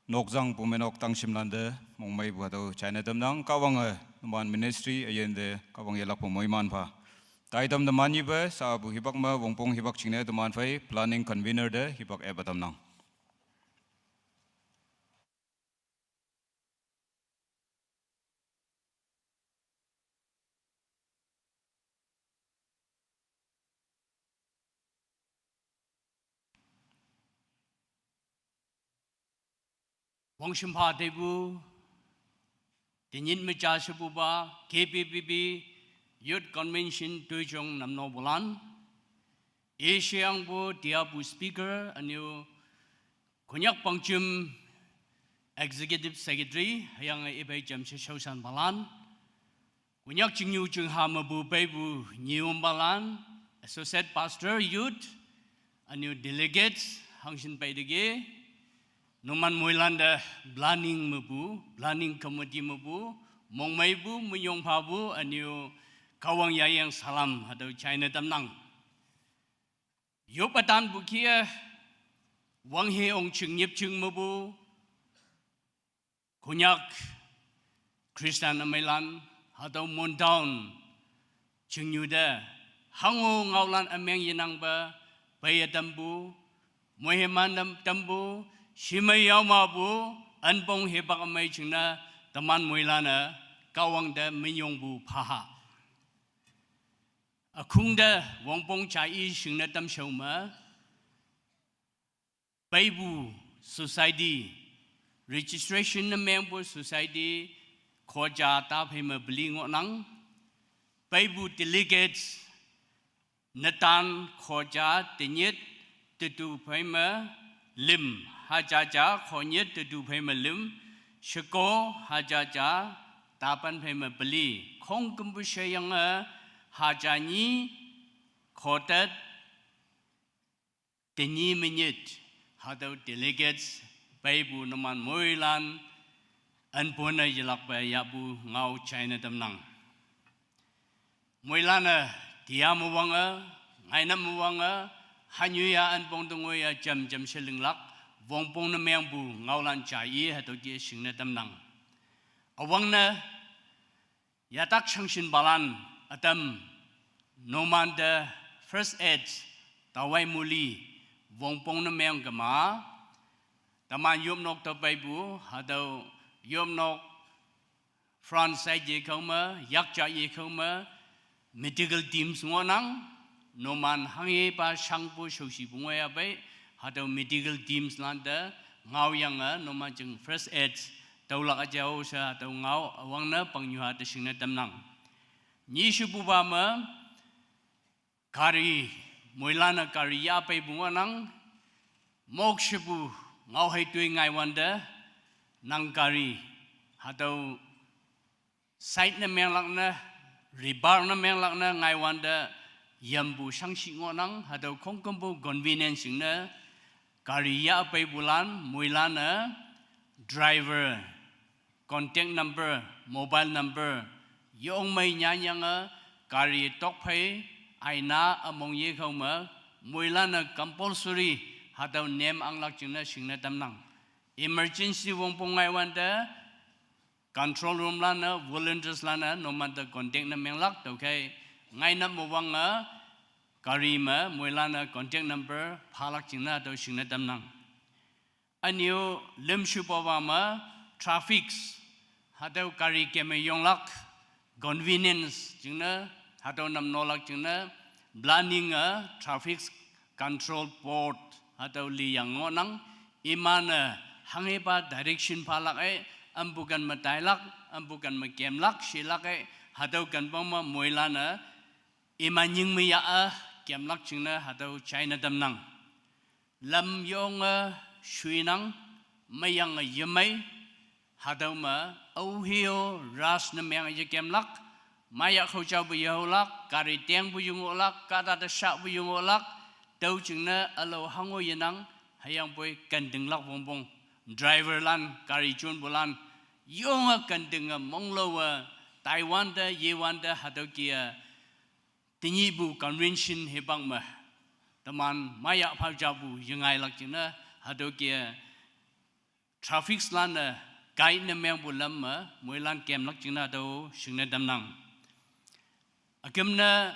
Nokjang Pumenok Tangshimlanda Mongmai Buhado China Damnang Kawanga Numan Ministry Ayende Kawang Yalak Moiman Pa Taitam the Maniba Sabu Hibakma Wongpong Hibak Chine the Manfai Planning Convener de Hibak Ebatamnang Wong Shimpa Debu, Tinyin Meja Shabuba, KPPB, Youth Convention Tujong Namno Bulan, Asiang Bu Diabu Speaker, Anu Konyak Pangchum Executive Secretary, Yang Ibai Jamsi Shausan Balan, Konyak Jingyu Jung Hamabu Bebu Nyum Balan, Associate Pastor Youth, Anu Delegates, Hangshin Paidege, Numan Moilanda, Blaning Mabu, Blaning Committee Mabu, Mong Maibu, Munyong Pabu, Anu Kawang Yayang Salam, atau China Tamnang. Yopatan Bukia, Wang He Ong Chung Yip Chung Mabu, Konyak, Kristan Amelan, atau Mondown, Chung Yuda, Hango Ngaulan Ameng Yenang Ba, Baya Tambu, Moheman Tambu, Shimay Yamabu, Anbong Hebak Amay Chungna, Taman Moilana, Kawang Da Minyong Bu Paha. Akungda Wongpong Chai Shungna Tam Shoma, Baibu Society, Registration Member Society, Koja Tap Hema Blingonang, Baibu Delegates, Natan Koja Tenyet, Tetu Pema Lim, Hajaja, Konyet Tetu Pema Lim, Shako Hajaja, Tapan Pema Beli, Kong Kumbusha Hajani, Kotat, Teni Minute, Hado Delegates, Baibu Naman Moilan, Anpona Yelakba Yabu, Ngau China Tamnang. Moilana, Tiamuwanga, Ngainamuwanga, Hanyuya Anpong Tungoya Jam Shillinglak, Wongpong Namangbu, Ngaulan Chai, Hado Gia Shingna Tamnang. Awangna, Yatak Shangshin Balan, Atam Noman the First Aid Tawai Muli Wongpong Namang Gama Taman Yumnok Tabaibu Hado Yumnok France Yekoma Yakja Yekoma Medical Teams Ngonang Noman Hangi Pa Shangpu Shoshi Bungoya Bay Hado Medical Teams Landa Ngau Yanga Noman Jung First Aid Taulak Ajau Sa Tau Ngau Awangna Pangyuha Tashingna Tamnang Nishu Bubama Kari Moilana Kari Yapai Bunganang Mokshibu Ngau Hai Tui Ngai Wanda Nang Kari Hatau Sait Na Meng Lakna Ribar Na Meng Lakna Ngai Wanda Yambu Shangshi Ngonang Hatau Kongkombu Convenience Na Kari Yapai Bulan Moilana Driver Contact Number Mobile Number Yong Mai Nyanyanga Kari Tokpai Aina Among Yekoma Moilana compulsory Hatau name Anglak Jingna Shingna Tamnang Emergency Wongpongai Wanda Control Room Lana Volunteers Lana No matter contact na Menglak Okay Ngaina Mowanga Karima Moilana contact number Palak Jingna Hatau Shingna Tamnang Anyo Lim Shupawama Traffics Hatau Kari Keme Yonglak Convenience Jingna Hatau Nam Nolak Jingna Planning Traffic Control Board Hatau Liyang Ngonang Imana Hangipa Direction Palak Ambukan Matailak Ambukan Makemlak Shilak Hatau Kanpama Moilana Imanying Miya Kemlak Jingna Hatau China Tamnang Lam Yong Shuinang Mayang Yamay Hatau Ma Auhio Ras Namang Yakemlak Maya Khojau Buyolak Kari Tiang Buyungolak Kata the Sharp Buyungolak Tau Jingna Alo Hango Yanang Hayang Boy Kanding Lak Bongbong Driver Lan Kari Chun Bulan Yonga Kanding Mongloa Taiwan da Yewan da Hatau Kia Tinyibu Convention Hebangma Taman Maya Pajabu Yangai Lak Jingna Hatau Kia Traffic Lana Guide Namang Bulamma Moilan Kem Lak Jingna Hatau Shingna Damnang Agamna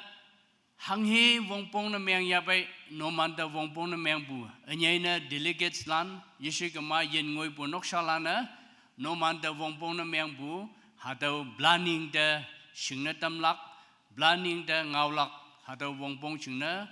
Hanghe Wongpong Namang Yabai No Manda Wongpong Namang Bu Anyana Delegates Lan Yeshikama Yen Ngoi Bu Nokshalana No Manda Wongpong Namang Bu Hatau Blaning da Shingna Tamlak Blaning da Ngaulak Hatau Wongpong Shingna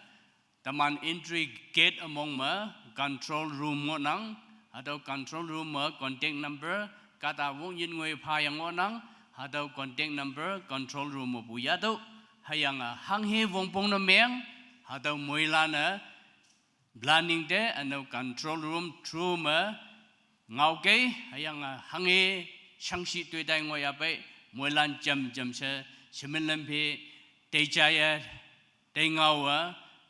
Taman Entry Gate Among Ma Control Room Ngonang atau control room contact number kata wong yin ngoi pha yang ngonang atau contact number control room bu ya tu hayang hang he wong pong na meng atau moila na planning de atau control room through ma ngau ke hayang hang he sang si tui dai ngoi apai moilan jam se semen lampe tei jaya tei ngau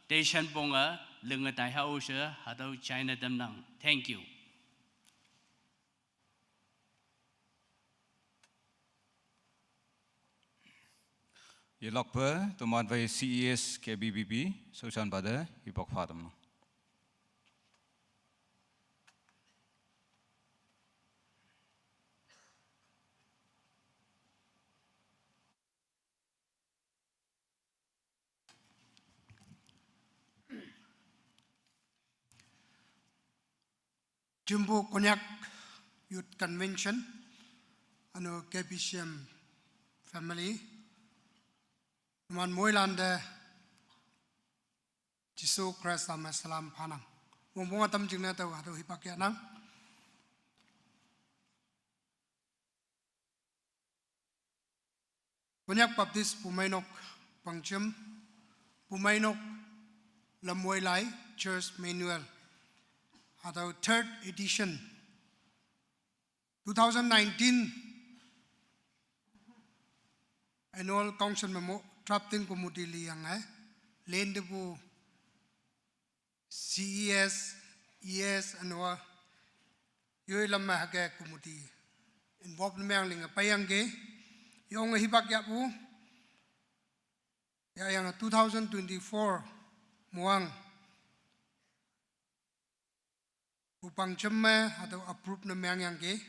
tei shan pong lưng tai hao se atau China dam nang. Thank you. Yelok pe teman vai CES KBBB Susan pada hipok fadam. Jumbo Konyak Youth Convention, ano KPCM family, man Moilanda, Jisu Christ sama Salam Panang. Mumpung atam jingna tahu atau hipakyanang. Konyak Baptist Pumainok Pangchem, Pumainok Lamoilai Church Manual. Atau third edition 2019 annual council memo drafting committee liang len debu CES ES anwa yoi lamma hake committee involved memang ling payang ge yong hibak ya bu ya yang 2024 muang upang cemme atau approve na memang yang ke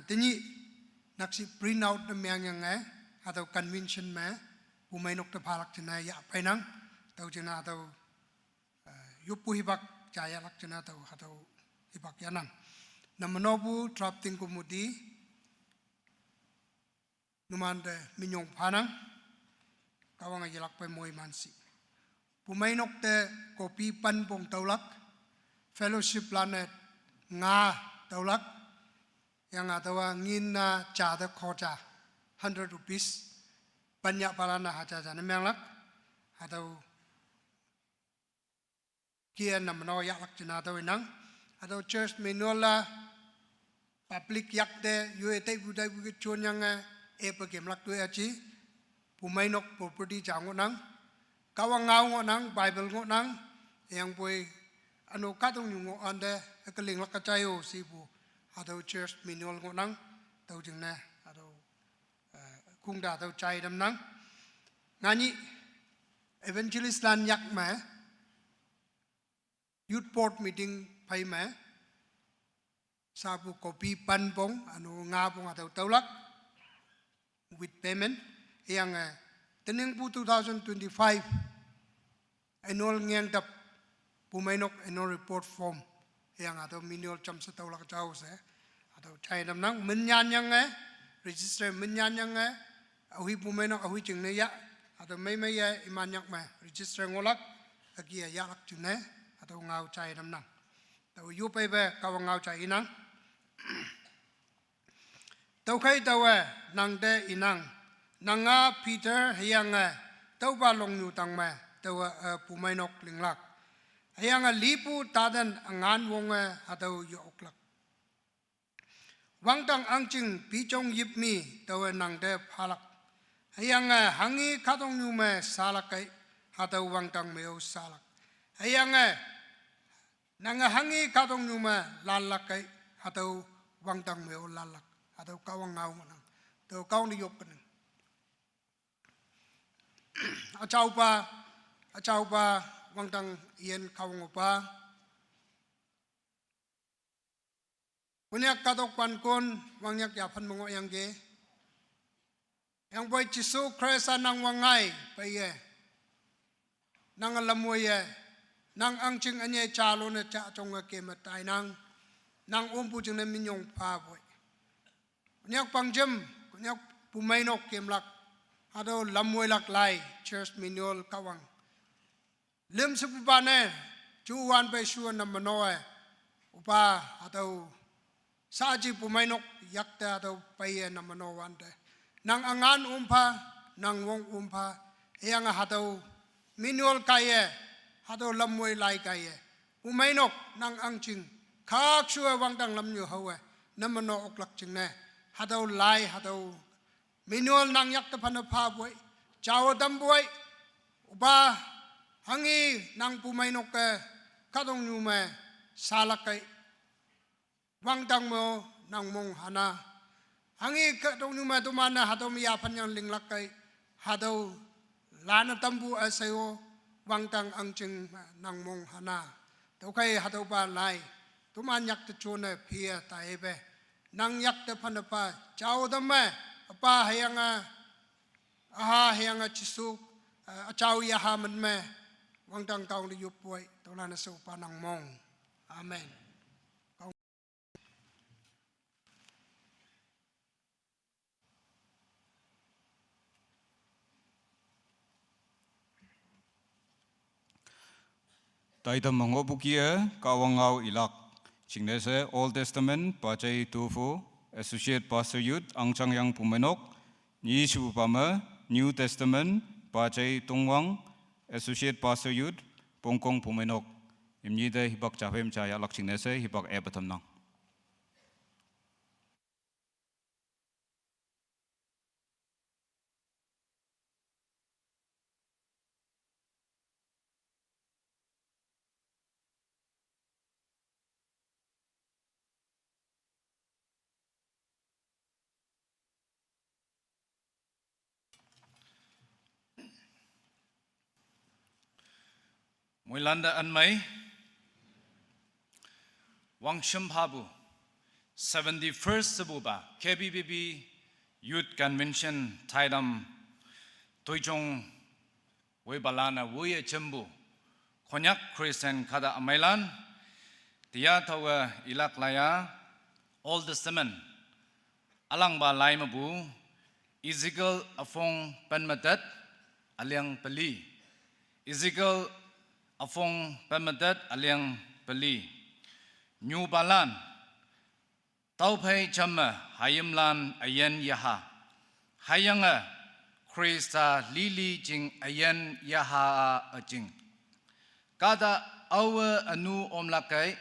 tini naksi print out na memang yang atau convention me pumainok ta phalak chana ya painang tau chana atau yupu hibak jaya lak chana atau hibak yanang namanobu drafting committee numande minyong panang kawang ajalak pa moy mansi pumainok te kopi pan pong taulak Fellowship Planet nga taulak yang atawa ngina chada khoja 100 rupees banyak palana haja jana menglak atau kian namno yak lak jana atau inang atau church menola public yak de UAT budai bukit chon yang pagem lak tu achi pumainok property jango nang kawang ngau nang Bible ngo nang yang boy ano katong yung ande kaling lakachayo sibu atau church manual ngo nang tau jing na atau kung da tau chai dam nang ngani evangelist lan yak ma youth board meeting pai ma sabu kopi pan pong ano nga pong atau taulak with payment yang tening pu 2025 annual ngang tap Pumainok annual report form yang atau minimal jam setau lak jauh atau China nang menyanyang register menyanyang ahui Pumainok ahui jeng ya atau mai ya imanyak register ngolak lagi ya lak jeng atau ngau China nang tau yu pe kawang ngau China nang tau kai tau nang de inang nanga Peter yang tau balong nu tang tau Pumainok linglak Hayang lipu tadan angan wong atau yoklak. Wangtang angcing picong yipmi tawa nang de phalak. Hayang hangi katong nyume salakai atau wangtang meo salak. Hayang nang hangi katong nyume lalakai atau wangtang meo lalak atau kawang ngau nang. Tau kau ni yok keneng. Acau pa wangtang ian kawang opa punyak katok pankon wangyak yapan mongo yang ge yang boy Jisu Christ nang wangai paye nang lamoye nang angching anye chalo na cha chong ke matai nang umpu jeng na minyong pa boy punyak pangjem punyak pumainok kemlak ado lamoy lak lai church manual kawang Lem sepupane cuan pe suan na manoe upa atau saji pumainok yakta atau paye namano wante nang angan nang wong yang atau manual kaya atau lamway lai kaya pumainok nang angching khak suwa wangtang lamnyo hawa namano oklak chingne atau lai atau manual nang yakta panapa boy jawa damboy upa hangi nang pumainok ke kadong nyume salakai wangtang mo nang mong hana hangi kadong nyume tumana hatau miyapan yang linglakai hatau lana tambu asayo wangtang angching nang mong hana tau kai hatau pa lai tuman yak te chone pia taebe nang yak te panapa chao dame apa hayanga aha hayanga chisuk chao ya haman me wangtang kaung di yupoi tolana se upanang mong amen. Taita mangobukia kawangau ilak. Singnese Old Testament Pacai Tufu Associate Pastor Youth Angchang Yang Pumenok Ni Subama New Testament Pacai Tungwang Associate Pastor Youth Pongkong Pumenok Imnida hibak chapem chaya lak singnese hibak ebatamnang. Muilanda Anmai Wang Shimhabu 71st Sabuba KBBB Youth Convention Taidam Toijong Webalana Wuye Chembu Konyak Christian Kada Amailan Tia Tawa Ilak Laya Old Testament Alang Ba Lai Mabu Ezekiel Afong Penmatat Aliang Peli Ezekiel Afong Pemadat Aliang Peli New Balan Taupai Chama Hayamlan Ayan Yaha Hayanga Krista Lili Jing Ayan Yaha Ajing Kada Awa Anu Omlakai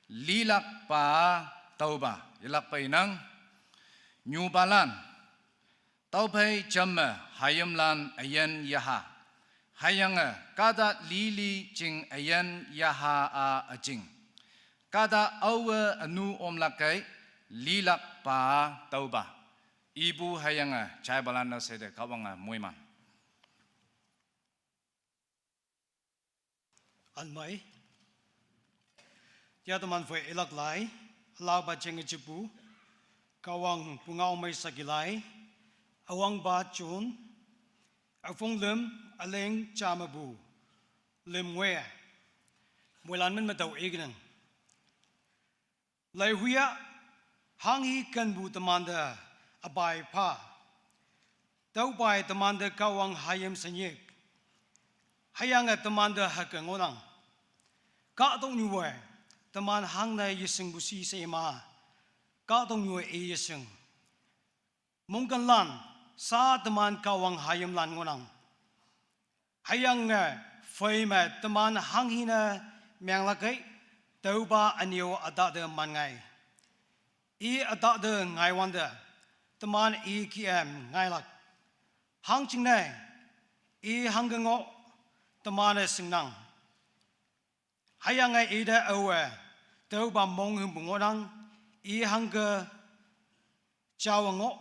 Lilak Pa Tauba Ilak Pa Inang New Balan Taupai Chama Hayamlan Ayan Yaha Hayanga kada lili jing ayan yaha a ajing kada awa anu omlakai lilak pa tauba ibu hayanga chai balana sede kawanga muiman Anmai ya teman foi elak lai lau ba jeng jibu kawang pungau mai sagilai awang ba chun afong lem aleng chamabu lem we mulan men matau egnan lai huya hangi kan bu tamanda abai pa tau bai tamanda kawang hayam sanyek hayanga tamanda hakangonang ka tong nyue taman hang na yising busi sema ka tong nyue e yising mongkan lan sa taman kawang hayam lan ngonang hayang phơi mà teman hanghina meng lakai tauba anio ada de mangai I ada de ngai wanda teman I km ngai lak hang ching nai I hangango teman singnang hayang ai ida awe tauba mong hum bungonang I hangga chawango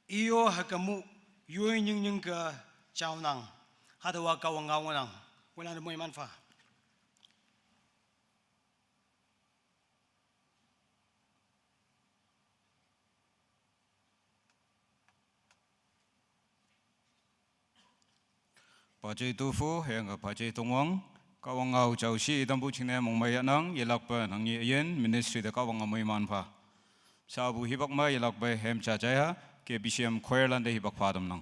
iyo hakamu yui nying nying ka chawnang hadawa kawangawanang wala na mo manfa Pacai Tufu yang Pacai Tungwang kawangau jauh si idambu cine mongmayanang yelakpa nangi yen ministry de kawangam manfa sabu hibak ma yelakpa hem cacaya ke BCM Choirland de hibak padam nang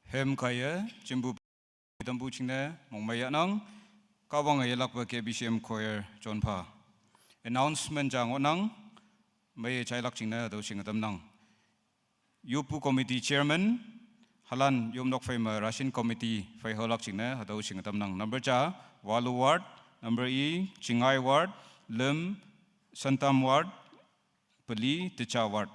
Hem kaya jembu dambu chingna mongmaya nang kawang yelak ba KBCM choir chonpa. Announcement jang onang may chailak chingna do singadam nang. Yupu committee chairman halan yumnok fema Russian committee fai holak chingna do singadam nang. Number cha Walu ward, number E Chingai ward, Lim Santam ward, Peli Techa ward.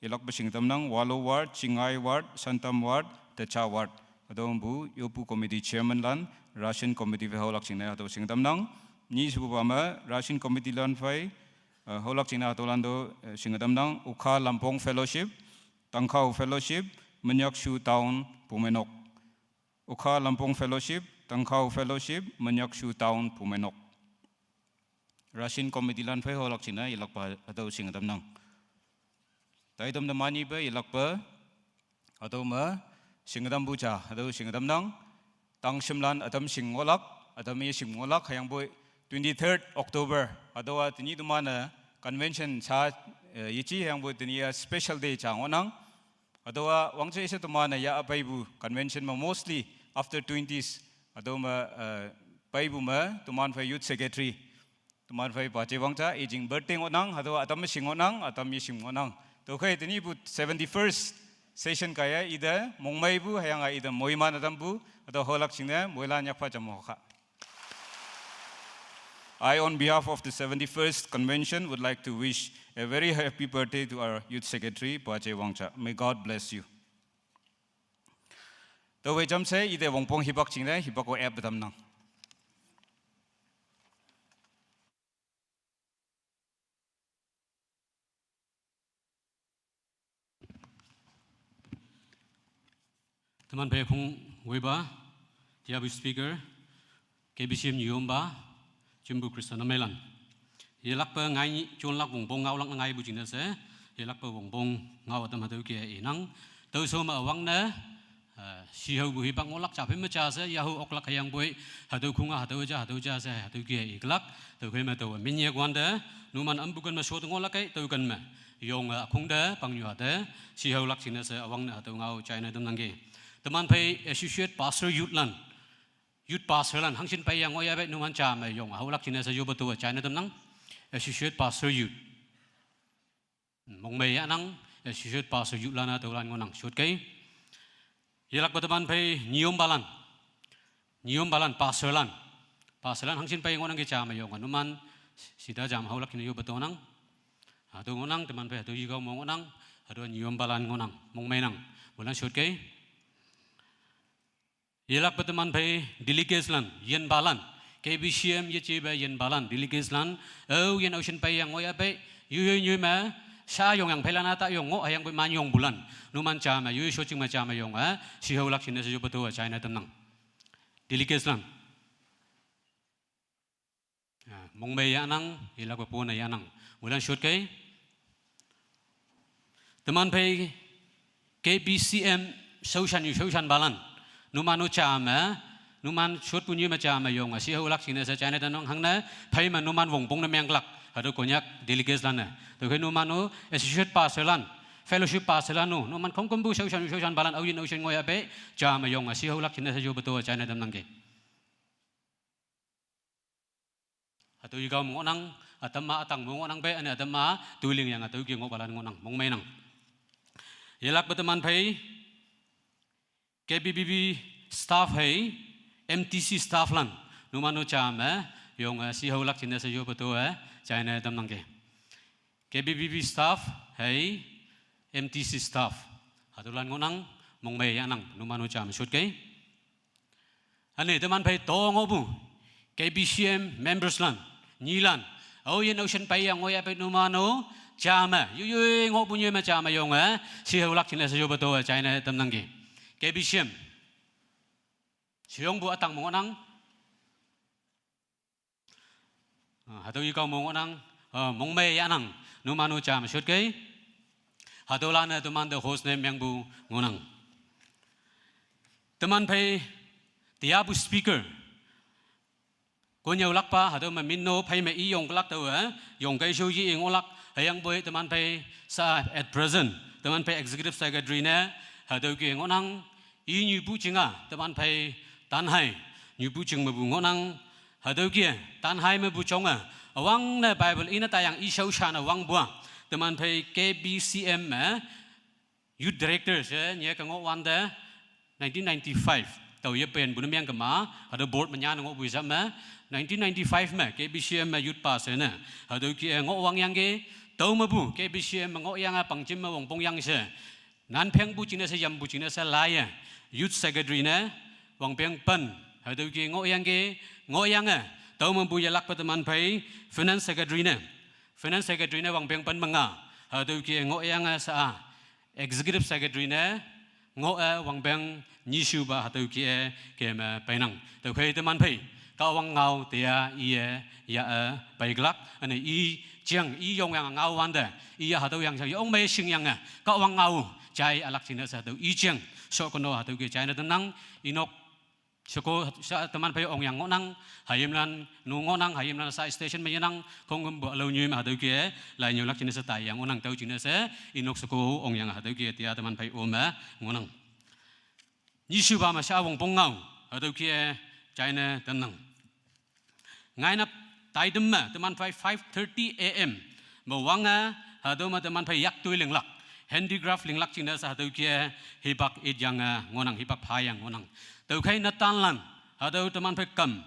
Yelak ba singadam nang Walu ward, Chingai ward, Santam ward, Techa ward. Adong bu Yupu committee chairman lan Russian committee fai holak chingna do singadam nang. Ni subu pama Russian committee lan fai holak chingna do lando singadam nang Ukha Lampong fellowship, Tangkau fellowship, Menyakshu town Pumenok. Ukha Lampong fellowship, Tangkau fellowship, Menyakshu town Pumenok. Russian committee lan fai holak chingna ilak pa do singadam nang. Taidam da mani ba ilak pa ado ma singadam bucha ado singadam nang tang shimlan adam singolak adam ye singolak hayang boy 23rd October ado wa tini dumana convention cha yichi hayang boy tini special day cha onang ado wa wangche ise dumana ya apaibu convention ma mostly after 20s ado ma paibu ma tuman fa youth secretary tuman fa pache wangcha aging birthday onang ado adam singonang adam ye singonang to kai tini bu 71st session kaya ida mongmai bu hayang ida moiman adam bu ado holak chingna moila nyakpa jamokha. I on behalf of the 71st convention would like to wish a very happy birthday to our youth secretary Pache Wangcha. May God bless you. The way jam say ida wongpong hibak chingna hibak ko app dam nang. Teman Pekong Weba, Tiabu Speaker, KBCM Yomba, Jimbu Kristana Melan. Yelak pe ngai chun lak wong bong ngau lak ngai bu jing se yelak pe wong bong ngau tam hatu kia inang tau so ma awang na si hau bu hi bak ngolak cha phe ma cha se ya hu ok lak hayang boi hatu khunga hatu cha se hatu kia iklak tau khe ma tau min ye kwan de nu man am bu kan ma so tu ngolak kai tau kan ma yong khung de pang yu de si hau lak sin se awang na hatu ngau China tam nang ge teman phe associate pastor youth pastor lan hang sin pai yang oya be nu man cha ma yong hau lak sin se yo ba tu China tam nang associate pastor youth mong mei anang associate pastor youth lana to lan ngonang shot kai yelak bataman pai niom balan pastor lan hang sin pai ngonang ke cha ma yong anuman sida jam haulak ni yo batonang to ngonang teman pai to yi go mong ngonang ado niom balan ngonang mong mei nang bulan shot kai yelak bataman pai delegates lan yen balan KBCM ye che ba yen balan delegates lan yen ocean pai yang oya pai yu ma sa yong yang pelana ta yong ngo ayang pai man yong bulan nu man cha ma yu so ching ma cha ma yong si ho lak sin se jo pato China tam nang delegates lan mong mei ya nang ilak pa po na ya nang bulan shot kai teman pai KBCM social balan nu manu cha ma numan shot punyi macam ayong si hulak sini sa China tanong hang na pai man numan wong pong na menglak ado konyak delegates lan na to kai numan no associate pastoran fellowship pastoran no numan kong kombu social balan awin ocean ngoya be jam ayong si hulak sini sa jo beto China tanong ke ato igaw mo nang atama atang mo nang be ani atama tuling yang ato gi ngobalan ngonang mong may nang yelak bataman pai KBBB staff hai MTC staff lan numano cham yong si haulak chine sa yo beto China tam nang ke KBBB staff hai MTC staff hatulan ngonang mong mei anang numano cham shot ke ane teman pai to ngobu KBCM members lan nilan au yen ocean pai yang oya pai numano cham yu ngobu nyu ma cham yong si haulak chine sa yo beto China tam nang ke KBCM siong bu atang mongonang hatu ikaw mongonang mong mei yanang numanu cham shot kai hatu lana tuman the host name yang bu ngonang teman pai tiabu speaker konyaw lakpa hatu ma minno pai me i yong lak tau yong kai show yi ngolak hayang boy teman pai sa at present teman pai executive secretary ne hatu ki ngonang i nyu bu chinga teman pai tan hai nyu bu ching ma bu ngonang hado kia tan hai ma bu chonga awang na bible ina ta yang i shau shan awang bua teman pai KBCM youth director se nya ka ngo wanda 1995 tau ye pen bu namyang kama hado board manya ngo bu sa ma 1995 ma KBCM youth pass na hado kia ngo wang yang ge tau ma bu KBCM ngo yang pang chim ma wong pong yang se nan pheng bu chine se yam bu chine se lai youth secretary na wang piang pen hadu ki ngoyang tau mampu yalak teman pai finance secretary ne wang piang pen manga hadu ki ngoyang sa executive secretary ne wang piang nisu ba hadu ki ke ma painang tau kai teman pai ka wang ngau tia ia ya baiglak ane i chiang i yong yang ngau wanda i ya hadu yang sa yong mei sing yang ka wang ngau chai alak china sa hadu i chiang so kono hadu ki China tanang inok Soko sa teman pai ong yang ngonang hayim lan nu ngonang hayim lan sa station mayanang kong bo lo nyu ma hadu ke lai nyu lak chine sa tai yang ngonang tau chine se inok soko ong yang hadu ke tia teman pai oma ngonang nisu ba ma sa wong pong ngau hadu ke China tanang ngai na tai dem ma teman pai 5:30 am mo wanga hadu ma teman pai yak tui ling lak handicraft ling lak chine sa hadu ke hibak it yang ngonang hibak phai yang ngonang tau kai natan lan hado teman pai kam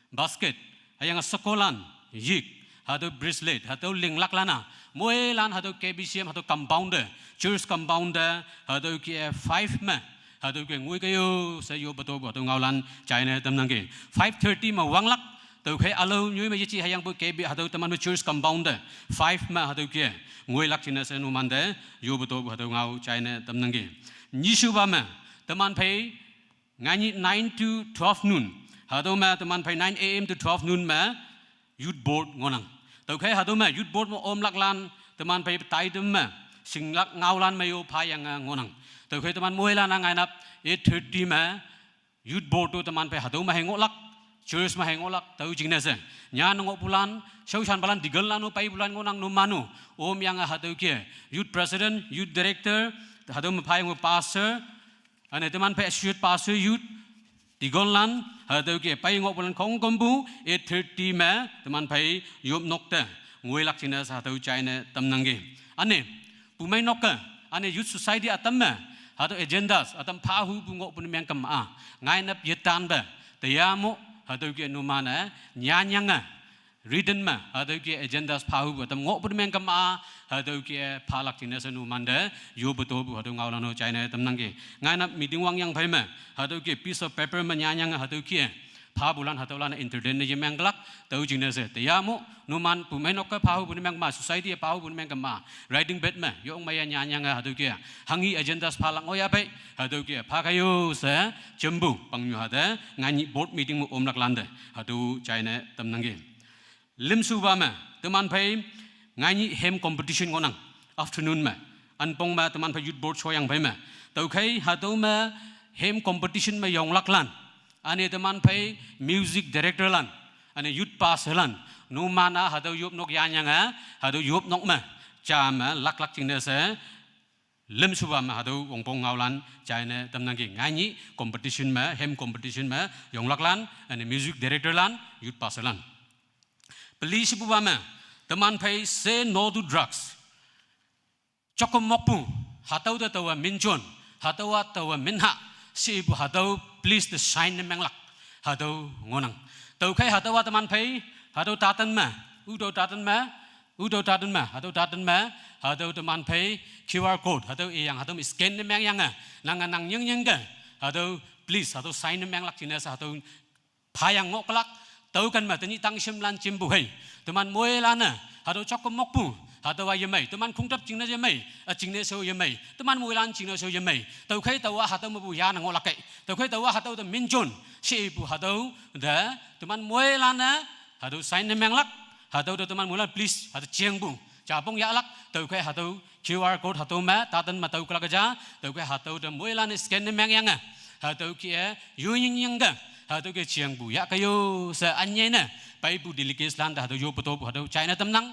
basket hayang sekolan yik hado bracelet hado ling lak lana moe lan hado KBCM hado compounder church compounder hado ki 5 ma hado ki ngui kayo sa yo bato bato ngaulan China tam nang ke 5:30 ma wang lak tau kai alo nyui ma yichi hayang bu KB hado teman church compounder 5 ma hado ki ngui lak China sa nu mande yo bato bato ngau China tam nang ke nisu ba ma teman pai ngani 9 to 12 noon hado ma teman pai 9 am to 12 noon ma youth board ngonang tàu khai hạt mà youth board mà ôm lạc lan teman pai tai dem mà sing lak ngau lan mayo phayang ngonang tàu khai teman muai lan ngai nap 8:30 mà youth board tu teman pai hạt mà hengok lak church mà hengok lak tàu jing nese nya ngok bulan sau chan balan digel lanu pai bulan ngonang no manu om yang hạt kia youth president youth director hạt mà phayang pastor ane teman pai associate pastor youth digol lan hạt kia pai ngok bulan khong kombu 8:30 mà teman pai yop nokta ngoi lak china sa hatu China tamnangi ane pumai nokka ane youth society atamma hatu agendas atam phahu bungo punmeng kam a ngai nap yetan ba tayamo hatu ke numana nyanyanga written ma hatu ke agendas phahu atam ngo punmeng kam a hatu ke phalak china sa numanda yo beto bu hatu ngaulano China tamnangi ngai nap meeting wang yang phaima hatu ke piece of paper ma nyanyanga hatu ke pha bulan hatolan interdent je menglak tau jingna se tayamo numan pumenok ka phahu bun meng ma society phahu bun meng ma riding bed ma yong maya nya nga hatu kia hangi agendas phalang oya pai hatu kia pha kayo se jembu pangyu hada ngani board meeting mu omlak lande hatu China tamnangi limsu ba ma teman pai ngani hem competition ngonang afternoon ma anpong ma teman pai youth board soyang pai ma tau khai hatu ma hem competition ma yong lak lan ane teman pai music director lan ane youth pass lan nu mana hadu yup nok yanyanga hadu yup nok ma chama lak lak chingna se lim suba ma hadu wongpong ngaulan China tamnangi ngani competition ma hem competition ma yong lak lan ane music director lan youth pass lan police buba ma teman pai say no to drugs chokom mokpu hatau da tawa minjon hatawa tawa minha si bu hatau please the sign menglak hatau ngonang tau khai hatawa teman pai hatau tatan ma udo tatan ma hatau tatan ma hatau teman pai QR code hatau yang hatau scan meng yang nang yang ga hatau please hatau sign menglak china sa hatau phayang ngok lak tau kan ma tani tang sim lan chim bu hai teman moe lana hatau chokom mokpu hatu wa yemai teman khungtap chingna yemai chingne so yemai teman muilan chingna so yemai tau khai tawa hatu mabu ya nang olakai tau khai tawa hatu da minjon si bu hatu da teman muilana hatu sign menglak hatu da teman muilan please hatu chengbu chapong ya lak tau khai hatu QR code hatu ma tatan ma tau kala ja tau khai hatu da muilan scan meng yang hatu kia yuning yang ga hatu ke chengbu ya kayo sa anye na pai bu delegate lan da hatu yo poto bu hatu China tamnang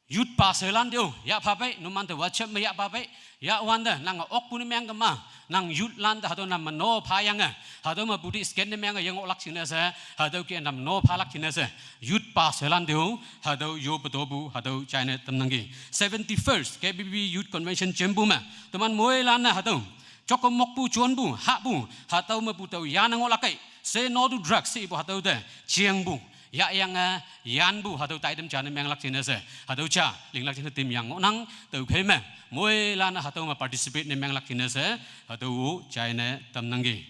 youth paselan dio ya papai numan te whatsapp me ya papai ya wanda nang ok pun meng ma nang youth lan da hado nam no phayanga hado ma budi scan meng yang olak china sa hado ke nam no phalak china sa youth paselan dio hado yo petobu hado China tamnangi 71st KBB youth convention jembu ma teman moe lan na hado chokom mokpu chonbu habu hado ma putau ya nang olakai say no to drugs si bu hado de chiengbu ya yang yanbu hadu taidem chana menglak china se hadu cha linglak china tim yang nang tau khema moi lana hadu ma participate ne menglak china se hadu China tamnangi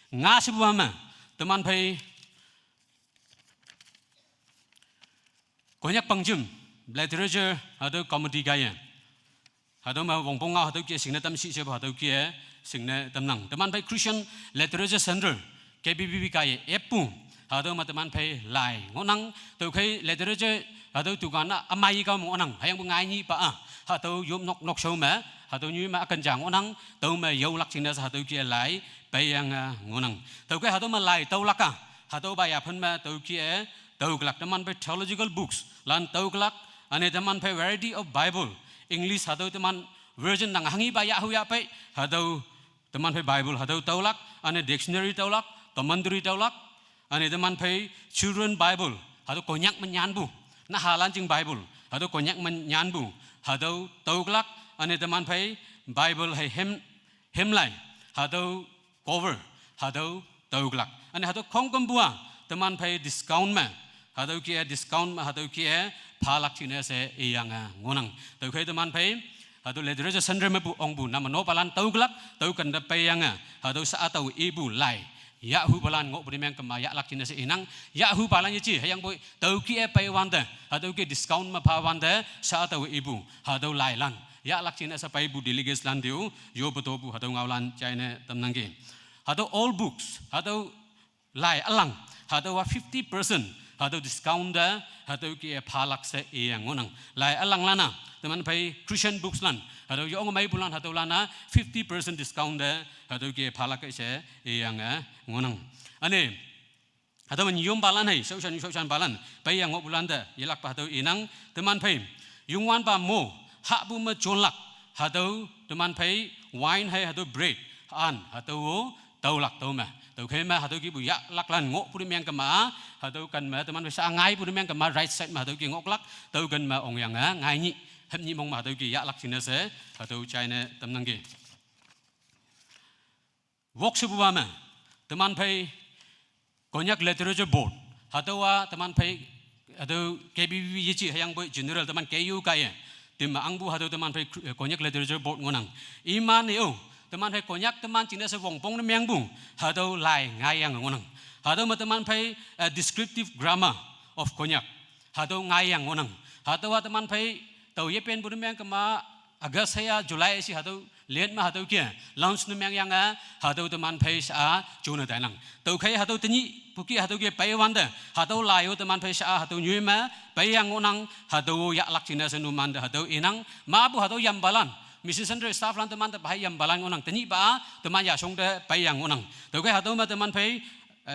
nga sibuama teman pai konyak pangjum literature hadu comedy gaya hadu ma wongpong nga hadu ke singna tam si se hadu ke singna tamnang teman pai Christian literature center KBBB kaya epu hadu ma teman pai lai ngonang tau khai literature hadu tukana amai ka ngonang hayang bungai ni pa hadu yum nok so ma hadu nyu ma akan jang ngonang tau ma yau lak china sa hadu kia lai pai yang ngonang tau khai hadu ma lai tau laka hadu ba ya phan ma tau kia tau klak teman pai theological books lan tau klak ane teman pai variety of Bible English hadu teman version nang hangi ba ya hu ya pai hadu teman pai Bible hadu tau lak ane dictionary tau lak commentary tau lak ane teman pai children Bible hadu konyak menyanbu na halan jing Bible hadu konyak menyanbu hadu tauklak ane teman pai Bible hai hem lai hadu cover hadu tauklak ane hadu khongkom bua teman pai discount ma hadu kia discount ma hadu kia phalak china se yang ngonang tau khai teman pai hadu literature center ma bu ongbu nama no palan tauklak tau kan da pai yang hadu sa atau ibu lai ya hu balan ngok brimeng kemaya lak china se inang ya hu balan ye chi hayang boy tau ki e pai wanda hadu ki discount ma pha wanda sa tau ibu hadu lai lan ya lak china sa pai bu delegates lan diu yo beto bu hadu ngaulan China tamnangki hadu all books hadu lai alang hadu wa 50% atau discount da atau ki phalak se yang ngonang lai alang lana teman pai Christian books lan atau yong mai bulan atau lana 50% discount da atau ki phalak se yang ngonang ane atau menyum balan hai sausan balan pai yang ngok bulan da yelak pa atau inang teman pai yungwan pa mo hak bu ma jonlak atau teman pai wine hai atau bread an atau taulak tau ma tau khe ma atau ki bu ya lak lan ngok puri meng kama atau kan ma teman pai sa ngai puri meng kama right side ma atau ki ngok lak tau kan ma ong yang ngai ni hep ni mong ma atau ki ya lak sina se atau China tamnang ki wok su bu ma teman pai konyak literature board atau teman pai atau KBBB yici yang boy general teman KU kaya tim angbu atau teman pai konyak literature board ngonang iman yo teman pai konyak teman cina se wongpong ne mengbung atau lai ngayang ngonang atau teman pai descriptive grammar of konyak atau ngayang ngonang atau teman pai tau ye pen bu meng kema Agast saya Julai si atau lihat mah atau kia launch nemang yang atau teman pai sa June dalang tau kai atau teni puki atau kia pai wanda atau layo teman pai sa atau nyuma pai yang onang atau yak lak cina senuman atau inang mabu atau yang balan misi sendiri staff lan teman pai yang balan onang teni ba teman ya song de pai yang onang tau kai atau teman pai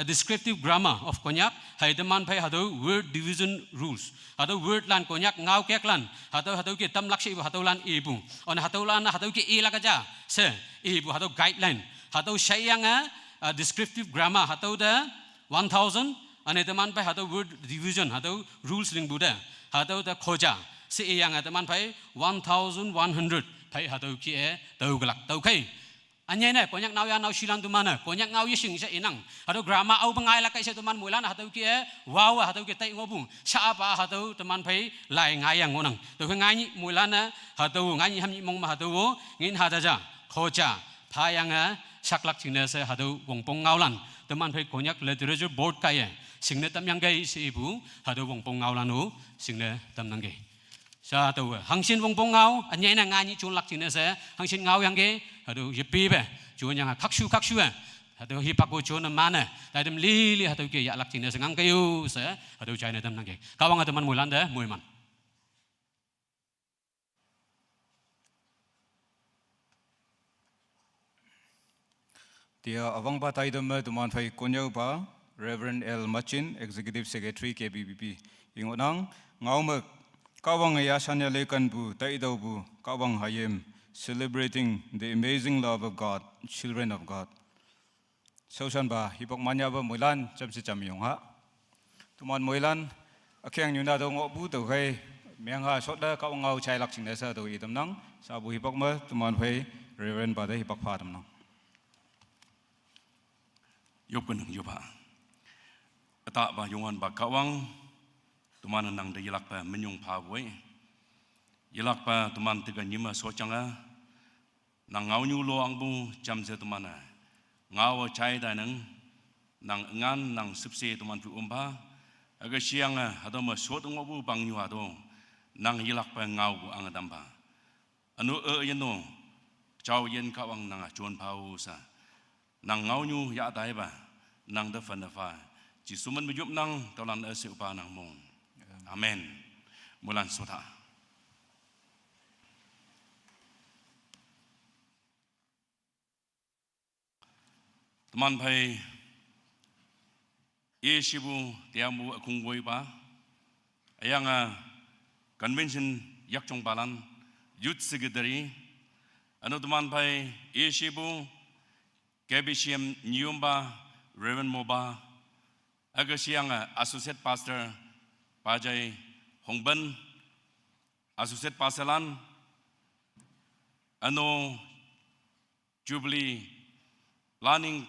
descriptive grammar of konyak hai teman pai atau word division rules atau word lan konyak ngau kek lan atau ki tam laksi atau lan ibu on atau lan atau ki ila kaja se ibu atau guideline atau sayang descriptive grammar atau the 1000 ane teman pai atau word division atau rules ring buda atau the khoja se yang teman pai 1100 pai atau ki tau gelak tau kai Anya ni konyak nau ya nau silang tu mana konyak ngau ye sing se inang atau grammar au pengai la kai se teman mulan atau ki wow atau ki tai ngobung siapa atau teman pai lai ngayang ngonang tu ngai ni mulan atau ngai ni ham ni mong ma atau ngin hadaja khoja phayang saklak singna se atau wongpong ngaulan teman pai konyak literature board kai singna tam yang gai se ibu atau wongpong ngaulan u singna tam nang gai sa tau hangsin wongpong ngau anya na ngai ni chun lak singna se hangsin ngau yang gai aduh yepi be juan yang kaksu aduh hipak juan mana tadem lili aduh ke ya lak cina sengang kayu se aduh China tam nang ke kawang teman mulan dah muiman dia awang ba tai dam teman pai konyau ba Reverend L Machin Executive Secretary KBBP ingonang ngau mek kawang ya sanya lekan bu tai dau bu kawang hayem celebrating the amazing love of God, children of God. Sausan ba hipok manya ba mulan jam si jam yong ha. Tuman mulan akyang nyuna do ngok bu to kai meng ha sot da ka ngau chai lak sing da sa do itam nang sa bu hipok ma tuman phai reverend ba da hipok pha tam nang. Yop kun yop ha. Ata ba yongan ba kawang tuman nang da yelak pa menyong pha wei. Yelak pa teman tiga nyima socanga nang ngau nyu lo ang bu jam se teman ngau chai da nang ngan nang sipse teman pu umba aga siang ado ma sot ngo bu bang nyu ado nang yelak pa ngau bu ang damba anu yeno chau yen ka wang nang chon pau sa nang ngau nyu ya dai ba nang da fan da fa ji suman bu yup nang tolan se upa nang mong amen mulan sota teman pai Yesibu tiamu akung boy ba ayang convention yak chong balan youth secretary anu teman pai Yesibu KBCM Nyumba Reverend Moba aga siang associate pastor Pajai Hongban associate pastoran anu Jubilee planning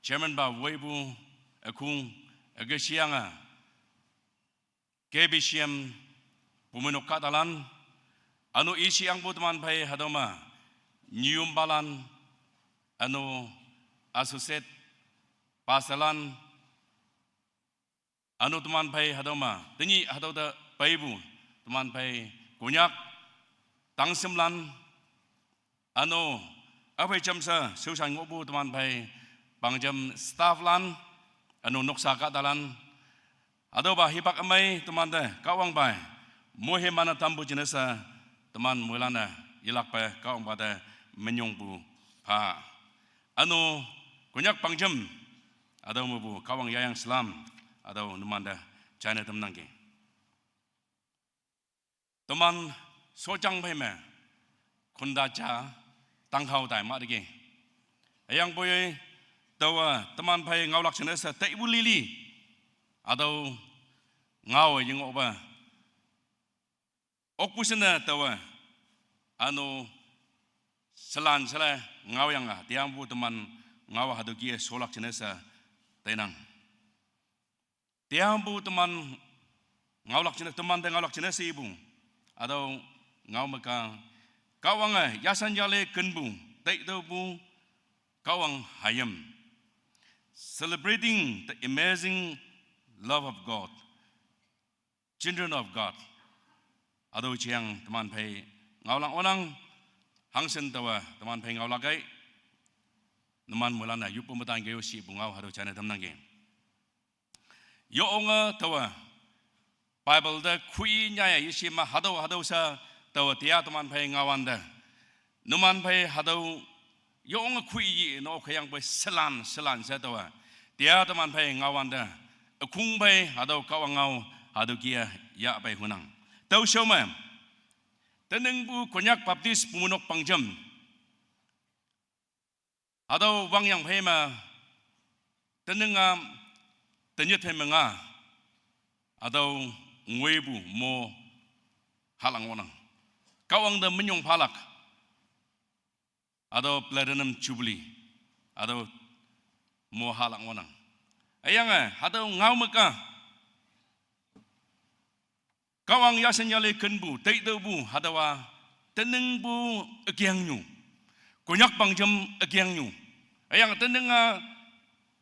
Chairman ba Weibu akung agasianga KBCM Pumenok Katalan anu isi ang teman pai hadoma Nyumbalan anu associate pasalan anu teman pai hadoma tenyi hadau da paibu teman pai kunyak tangsemlan anu apa jamsa susah ngobu teman pai bangjam staff lan anu noksa katalan Ado ba hibak amai teman de kawang bai mohe mana tambu jenesa teman mulana ilak pa kawang pada menyong bu pa anu kunyak pangjam ado mubu kawang yayang selam ado numanda China temnangge teman sojang bai me kundaca tanghau dai ma de ayang boy tawa teman bai ngaulak jenesa taibu lili ado ngau yang oba okpusena tawa anu selan sela ngau yang tiambu teman ngau hadugi solak jenesa tenang tiambu teman ngaulak jenesa teman dengan ngaulak jenesa ibu atau ngau maka kawang yasan jale kenbu tai bu kawang hayam celebrating the amazing love of God, children of God. Ado chiang teman pai ngaulang onang hangsen tawa teman pai ngaulagai teman mulana yupu matang geo si bungau hado China tamnangge. Yo onga tawa Bible da kui nyaya yishima hado sa tawa tia teman pai ngawanda. Numan pai hado yo onga kui no kayang pai selan sa tawa tia teman pai ngawanda. Kung bay hadaw kawangau hadaw kia ya bay hunang. Tahu siapa? Teneng bu konyak baptis pumunok pangjam. Hadaw wang yang pema teneng tenyet pema hadaw ngwebu mo halang wanang. Kawang da menyong palak. Hadaw platinum jubilee. Hadaw mo halang wanang. Ayang hadaw ngau meka kawang yasan yale kenbu tai bu hadawa teneng bu agyang nyu konyak pangjam agyang nyu ayang teneng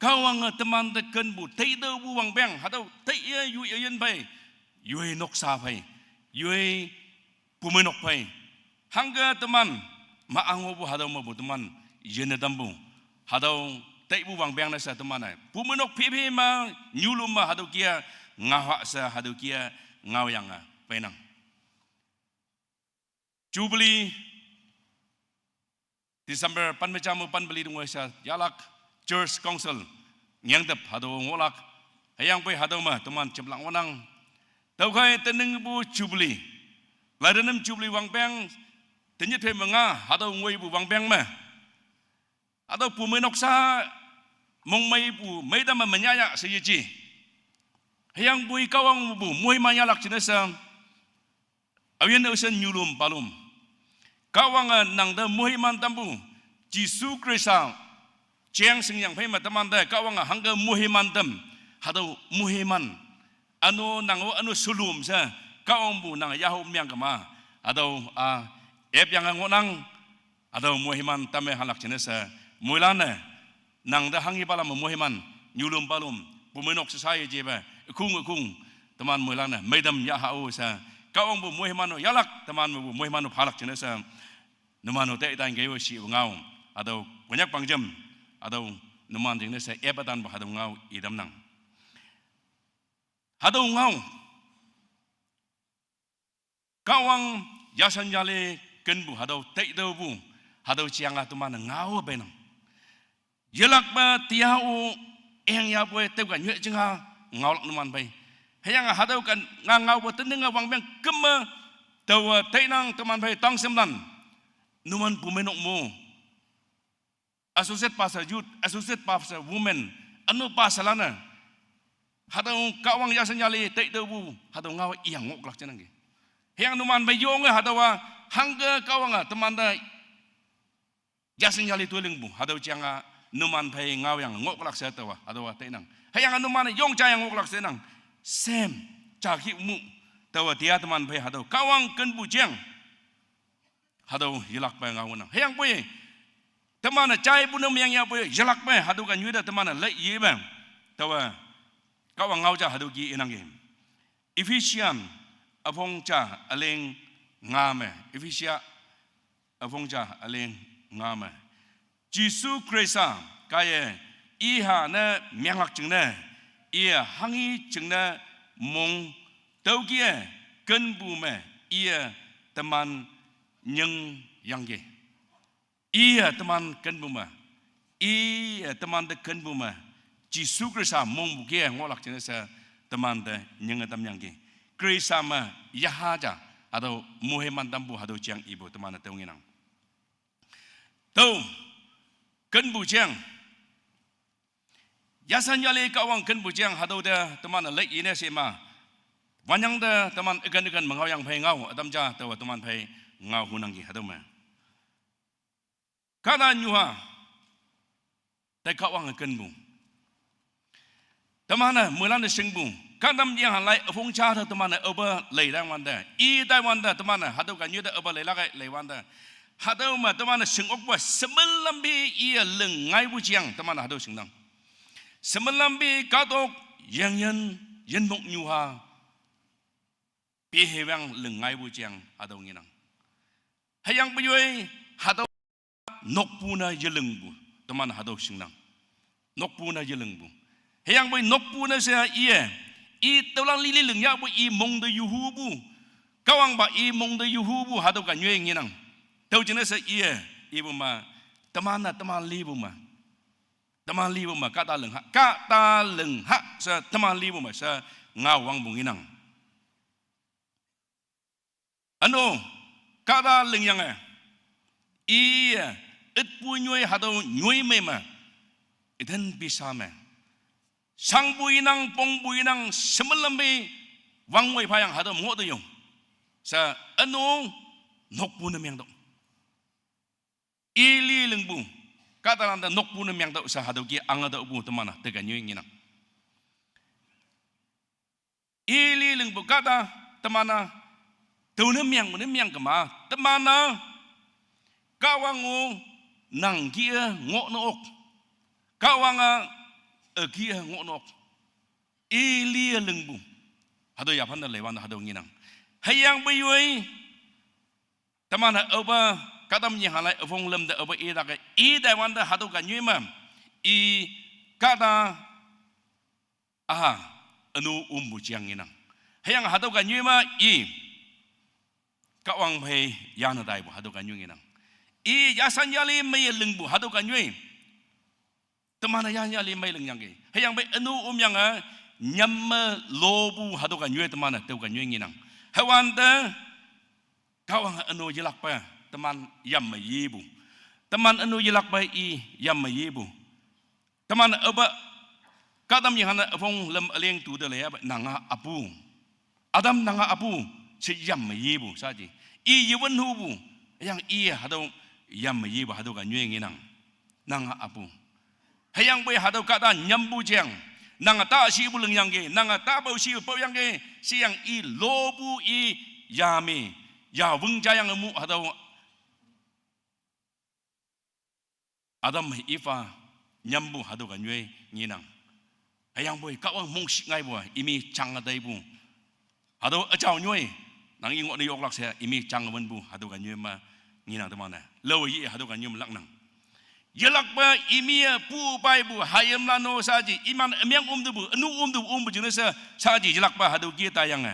kawang teman te kenbu tai bu wang beng hadaw tai yu yen bai yu nok sa bai yu pumenok bai hangga teman maango bu hadaw mabu teman yenedam bu hadaw tai bu wang beng nasa teman ai pumenok pipi ma nyulum ma hadu kia ngahak sa hadu kia ngau yang penang Jubilee Desember pan macam pan beli dungwa sa yalak Church Council nyang tep hadu ngolak hayang pai hadu ma teman cemlang wanang tau kai teneng bu Jubilee ladanam Jubilee wang beng tenyet pe menga hadu ngoi bu wang beng ma atau pumenok sa mong may bu may dama manyaya sa yeji hayang bui kawang bu muhi manyalak jenesa awian usan nyulum palum kawang nang da muhi mantambu Jisu Krista chiang sing yang phema taman da kawang hangga muhi mantam hado muhi man anu nang anu sulum sa kawang bu nang yahu myang kama ado ep yang ngonang ado muhi man tame halak jenesa mulana nang da hangi pala memuhiman nyulum palum pumenok sesai jeba kung teman mulana medam ya hau sa kawang bu muhimano yalak teman bu muhimano palak jenesa numano te tan geyo si ngau atau banyak pangjam atau numan jenesa ebatan ba hadu ngau idam nang hadu ngau kawang yasan jale kenbu hadu te bu hadu chianga teman ngau benang yelak ba tiau yang ya boy teu kan ngue jenga ngolak numan bai hayang hadau kan ngau ba teneng wang beng kema tawa tainang teman bai tang semlan numan pumenok mo associate pastor youth associate pastor women anu pasalana hadau kawang yasan yali tai bu hadau ngau yang ngok lak jenang ge hayang numan bai yong hadawa hangga kawang teman da yasan yali tuling bu hadau changa numan pai ngau yang ngok lak sa tawa adawa tenang hayang numan yong cha yang ngok lak senang sem cha ki mu tawa dia teman pai hadau kawang ken bu jeng hadau yilak pai ngau nang hayang boy teman chai bu nam yang ya boy yilak pai hadau kan yuda teman le ye bang tawa kawang ngau cha hadau gi inang ge Ephesians afong cha aleng ngame Ephesians afong cha aleng ngame Jisu Krista kaya iha na miangak jengna ia hangi jengna mong tau kia ken bu me ia teman nyeng yang ge ia teman ken bu me ia teman de ken bu me Jisu Krista mong bu kia ngolak jene sa teman de nyeng tam yang ge Krista ma yahaja atau muheman tambu hado jiang ibu teman tau nginang tau ken bu jiang yasan yale kawang ken bu jiang hado de teman lek ine sema Wanyang de teman egan mengau yang pay ngau adam ja tawa teman pay ngau hunang gi hadau ma kada nyuha te kawang egan bu teman mulan de sing bu kadam yang halai phong cha de teman over lei dang wan de I dai wan de teman hadau kan nyu de over lei la kai lei wan de hadau ma teman sing ok ba semelambi ia lengai bu jiang teman hadau sing nang semelambi katok yang yen mok nyuha Pihewang lengai bujang adau nginang. Hayang buyoi hadau nokpuna jelengbu teman hadau singnang. Nokpuna jelengbu. Hayang boy nokpuna saya iya. I tulang lili lengya boy I mong de yuhubu. Kawang ba I mong de yuhubu hadau kan yue nginang. Tau jenis saya iya. Ibu ma teman libu ma. Teman libu ma kata lengha sa teman libu ma sa ngawang bunginang. Ano kada leng yang iya it punyoi hadau nyoi mema iten bisa me sang buinang pong buinang semelambe wangwei payang hadau ngo de yong sa ano nok punam yang dok ili lengbu kada landa nok punam yang dok sa hadau ki angada bu temana tegan nyoi nginang ili lengbu kada temana Tau nemiang kema temana kawangu nang kia ngok nok kawanga kia ngok nok ilia lengbu hado ya panda lewan hado nginang hayang bayoi temana oba kadam nya halai ofong lem da oba ida ka I da wanda hado kan nyima I kada aha anu umbu jiang nginang hayang hado kan nyima I Kawang pay yana dai bu hadu kan yung inang. I yasan yali may lengbu hadu kan yung. Temana yan yali may leng yang ge. Hayang bay anu yang nyam lobu hadu kan yung temana teu kan yung inang. Hawanda kawang anu yilak pa teman yam mayibu. Teman anu yilak pa I yam mayibu. Teman aba kadam yang hana fong lem aleng tu de le nanga apu. Adam nanga apu si yam mayibu saji I yuwan hubu yang iya hadau yam mayibu hadau kan nyeng inang nanga apu hayang boy hadau kata nyambu jeng nanga ta si buleng yang ge nanga ta bau si pau yang ge si yang I lobu I yame ya weng jayang mu hadau adam ifa nyambu hadau kan nyeng inang hayang boy kawang mong ngai boy imi chang adai bu hadau achau nyoi nang ingok ni yoklak saya imi chang wen bu hadu kan nyema nginang temana lo yi hadu kan nyem laknang yelak ba imi pu pai bu hayam lano saji iman emyang bu anu jenis saji yelak ba hadu kia tayang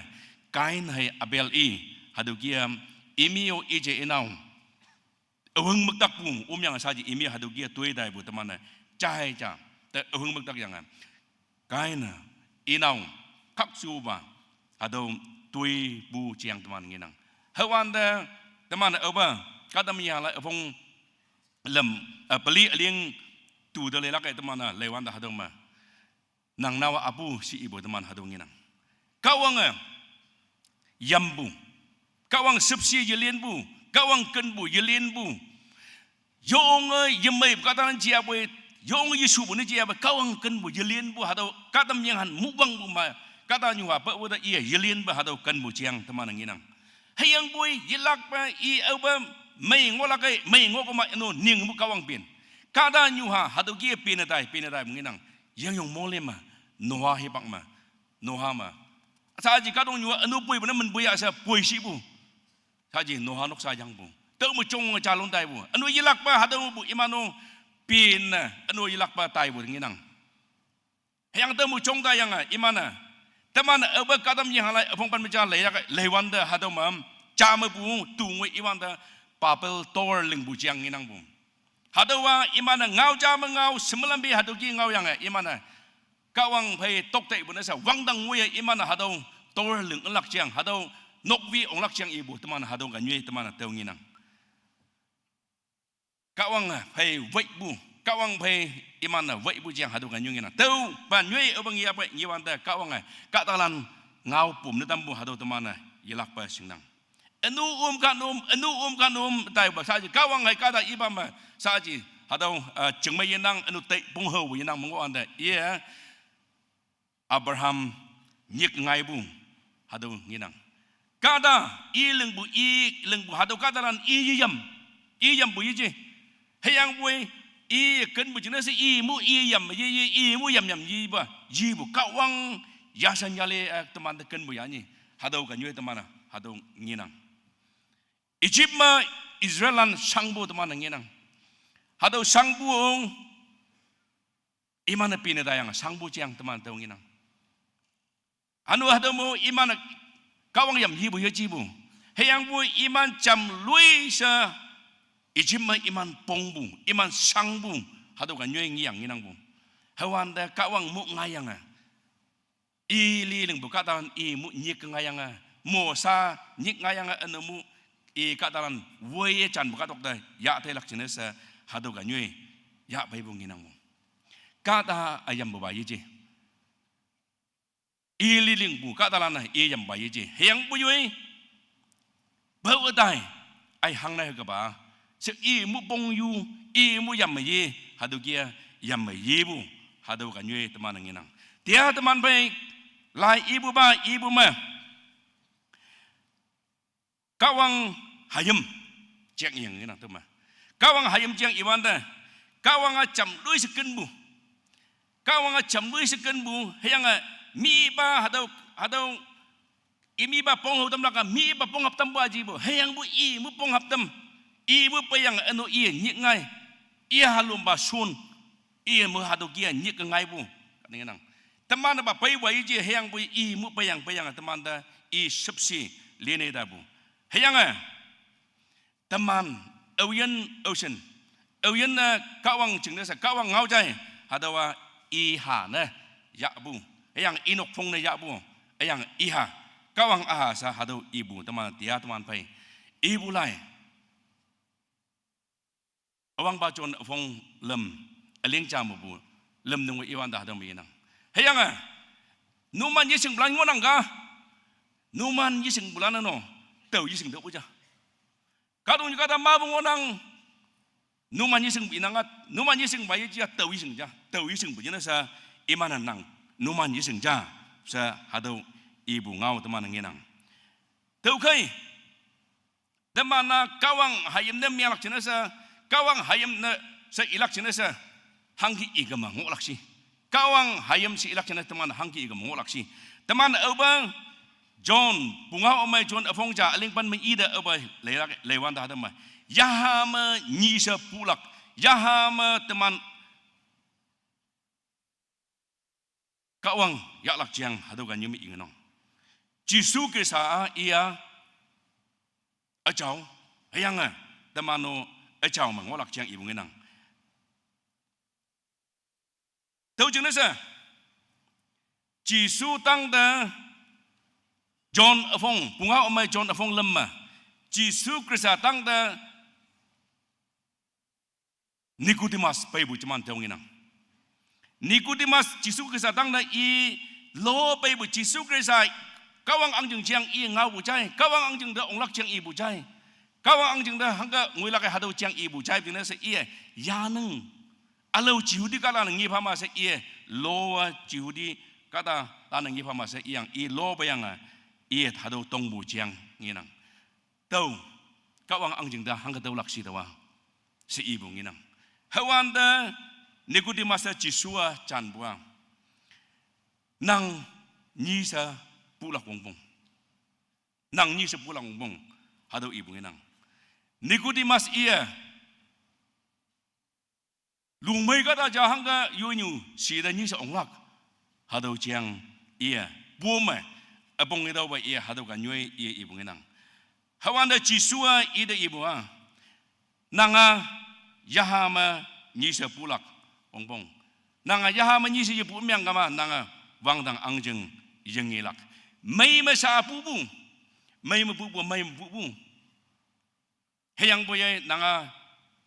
kain hai abel I hadu kia imi o ije inau awang magdak bu yang saji imi hadu kia tuai dai bu temana cahai cha te awang magdak yang kain inau kak suba hadu tui bu jiang teman nginang. Hawan da teman oba kadam yang la phong lem beli aling tu de le la kai teman lewan da hadong ma. Nang nawa apu si ibu teman hadong nginang. Kawang yambu. Kawang sepsi yelien bu. Kawang ken bu yelien bu. Yong yemai katanan jia bu. Yong Yesu bu ni jia bu kawang ken bu yelien bu hadau kadam yang han mubang bu ma. Kata nyuha ba wada iya yelien ba hadau kan bu jiang teman nginang hayang boy yelak ba I oba mai ngolakai mai ngokoma no ning mu kawang pin kada nyuha hadau gie pinadai nginang yang yong molema noha hipak ma noha ma saji kadong nyuha anu boy bena men boy asa boy si bu saji noha nok sayang bu teu mu chong calon dai bu anu yelak ba hadau bu imano pin anu yelak ba tai bu nginang hayang teu mu chong dai yang imana teman kadam yang halai apong pan meja lei wanda hadau mam cama bu tungwe iwanda papel tor ling bu jiang inang bu hadau wa imana ngau cama ngau semelambi hadau ki ngau yang imana kawang pai tok tai bu nasa wangdang we imana hadau tor ling lak jiang hadau nokwi ong lak jiang ibu teman hadau kan yue teman teu nginang kawang pai wei bu kawang pai imana wei bu jiang hadau kan yue nginang teu ban yue abang ya pai ngiwanda kawang katalan ngau pum ne tambu hadau teman yelak pa singnang enu kanum tai ba saji kawang hai kada ibam saji hadau jengmai yenang enu tai pung ho yenang mongo anda ia Abraham nyik ngai bu hadau nginang kada i lengbu hadau kadalan i yam bu yiji hayang bu i ken bu jina si i mu yam yi ba yi bu kawang yasan yale teman ken bu yani hadau kan yue teman hadau nginang Egypt ma Israelan sangbu teman nginang hadau sangbu ong imana pina dayang sangbu jiang teman tau nginang anu hadau mo imana kawang yam hibu yajibu hayang bu iman jam lui sa Egypt ma iman pongbu iman sangbu hadau kan yue ngiang bu hawan da kawang mu ngayang i li leng bu katan i mu nyik ngayang mo sa nyik ngayang anu mu i katalan woye chan buka tok da ya te lak chine sa hadu ga nyue ya bai bung inang mo kata ayam bu bai ji i li ling bu katalan na i yam bai ji heng bu yue bau dai ai hang na ga ba se i mu bong yu i mu yam yi hadu kia yam yi bu hadu ga nyue teman nginang dia teman bai lai ibu ba ibu ma kawang hayam jiang yang ini nanti mah kawang hayam jiang iwanda kawang acam lui seken bu kawang acam lui seken bu hayang mi ba hadau imi ba pong hau tam laka mi ba pong hap tam bu aji bu hayang bu i mu pong hap tam i bu payang anu i nyik ngai i halum ba sun i mu hadau kia nyik ngai bu kadang teman ba pai wa iji hayang bu i mu payang teman da i sepsi lene da bu hayang teman ocean kawang chingna sa kawang ngau jai hadawa i ha na ya bu hayang inok phong na ya bu hayang i ha kawang aha sa hadau ibu teman dia teman pai ibu lai awang ba chon phong lem aling jam bu lem nung iwan da hadau mi nang hayang numan yising bulan ngonang ga numan yising bulan no tau yising tau puja kadung kata mabung onang numan yising binangat numan yising bayi dia tau yising bujana sa imanan nang numan yising ja sa hadau ibu ngau teman nginang tau kai demana kawang hayam nem yang lak sa kawang hayam na sa ilak sa hangki igama ngolak si kawang hayam si ilak teman hangki igama ngolak si teman obang John bunga omai John afong ja aling pan mai ida obai lewan da hadam yahama nyisa pulak yahama teman kawang ya lak jiang hadu gan yumi ingenong jisu ke sa ia achau hayang temano achau mang lak jiang ibu ngenang tau jeng sa jisu tang da John afong bunga omai John afong lemma Jisu Krista tang da Nikodemus pai bu cuman teu nginang Nikodemus Jisu Krista tang da i lo pai bu Jisu Krista kawang angjung jiang i ngau bu jai kawang angjung da onglak jiang i bu jai kawang angjung da hangga ngui lakai hadau jiang i bu jai bina se i ya neng alau jihudi kala ngi phama se i lo jihudi kata ta ngi phama se i yang i lo bayang iya hadau tong bu jiang nginang tau kawang angjing da hangga tau laksi tawa si ibu nginang hawan da Nikodemus Jisua chan bua nang nyisa pulak bongbong nang nyisa pulak bongbong hadau ibu nginang Nikodemus iya lumai kata jahangga yunyu si da nyisa onglak hadau jiang iya buome apong ito ba iya hado ka nyoy iya ibong inang hawan da jisua ida ibu nanga yahama nyisa pulak bongbong nanga yahama nyisa je pumiang kama nanga wangdang angjeng yengilak mai masa pubu mai mapubu heyang boye nanga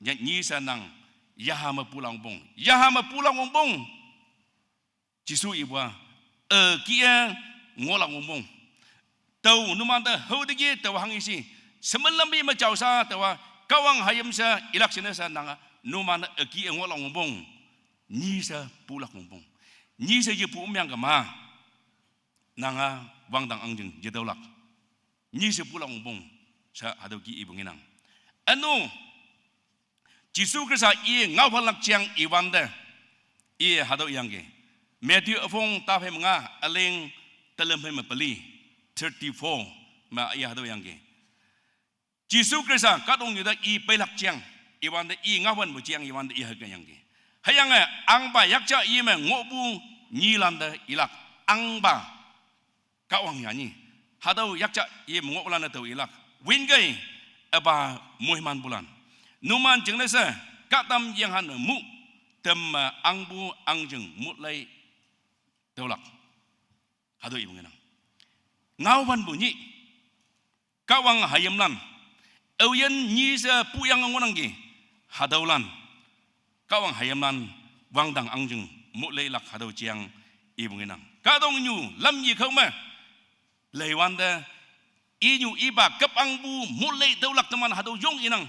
nyisa nang yahama pulang bong jisu ibu kia ngolang bong tau numanda hodigi tau hangisi semelambi macau sa tawa kawang hayam sa ilak sina sa nanga numanda kia ngolang bong nyisa pulak bong nyisa je pu umyang kama nanga wangdang angjeng je daulak nyisa pulang bong sa hadogi ibu nginang anu jisu krisa i ngawalak chiang iwanda i hado yangge Matthew afong tape mga aling talamhay mapali 34 ma i hado yangge jisu krisa katong yuda i pelak chiang iwanda i ngawan mo chiang iwanda i haga yangge hayanga angba yakcha i me ngobu nyilanda ilak angba kawang yani hado yakcha i ngobulana tau ilak wingai aba muhman bulan numan jengnesa katam yang han mu tem angbu angjeng mutlai tolak hado ibu ngenang ngawan bunyi kawang hayamlan euyen nyisa puyang ngonanggi hadaulan kawang hayamlan wangdang angjeng mutlai lak hadau chiang ibu ngenang kadong nyu lam yi khoma leiwanda inyu iba kap angbu mutlai tolak teman hadau yong inang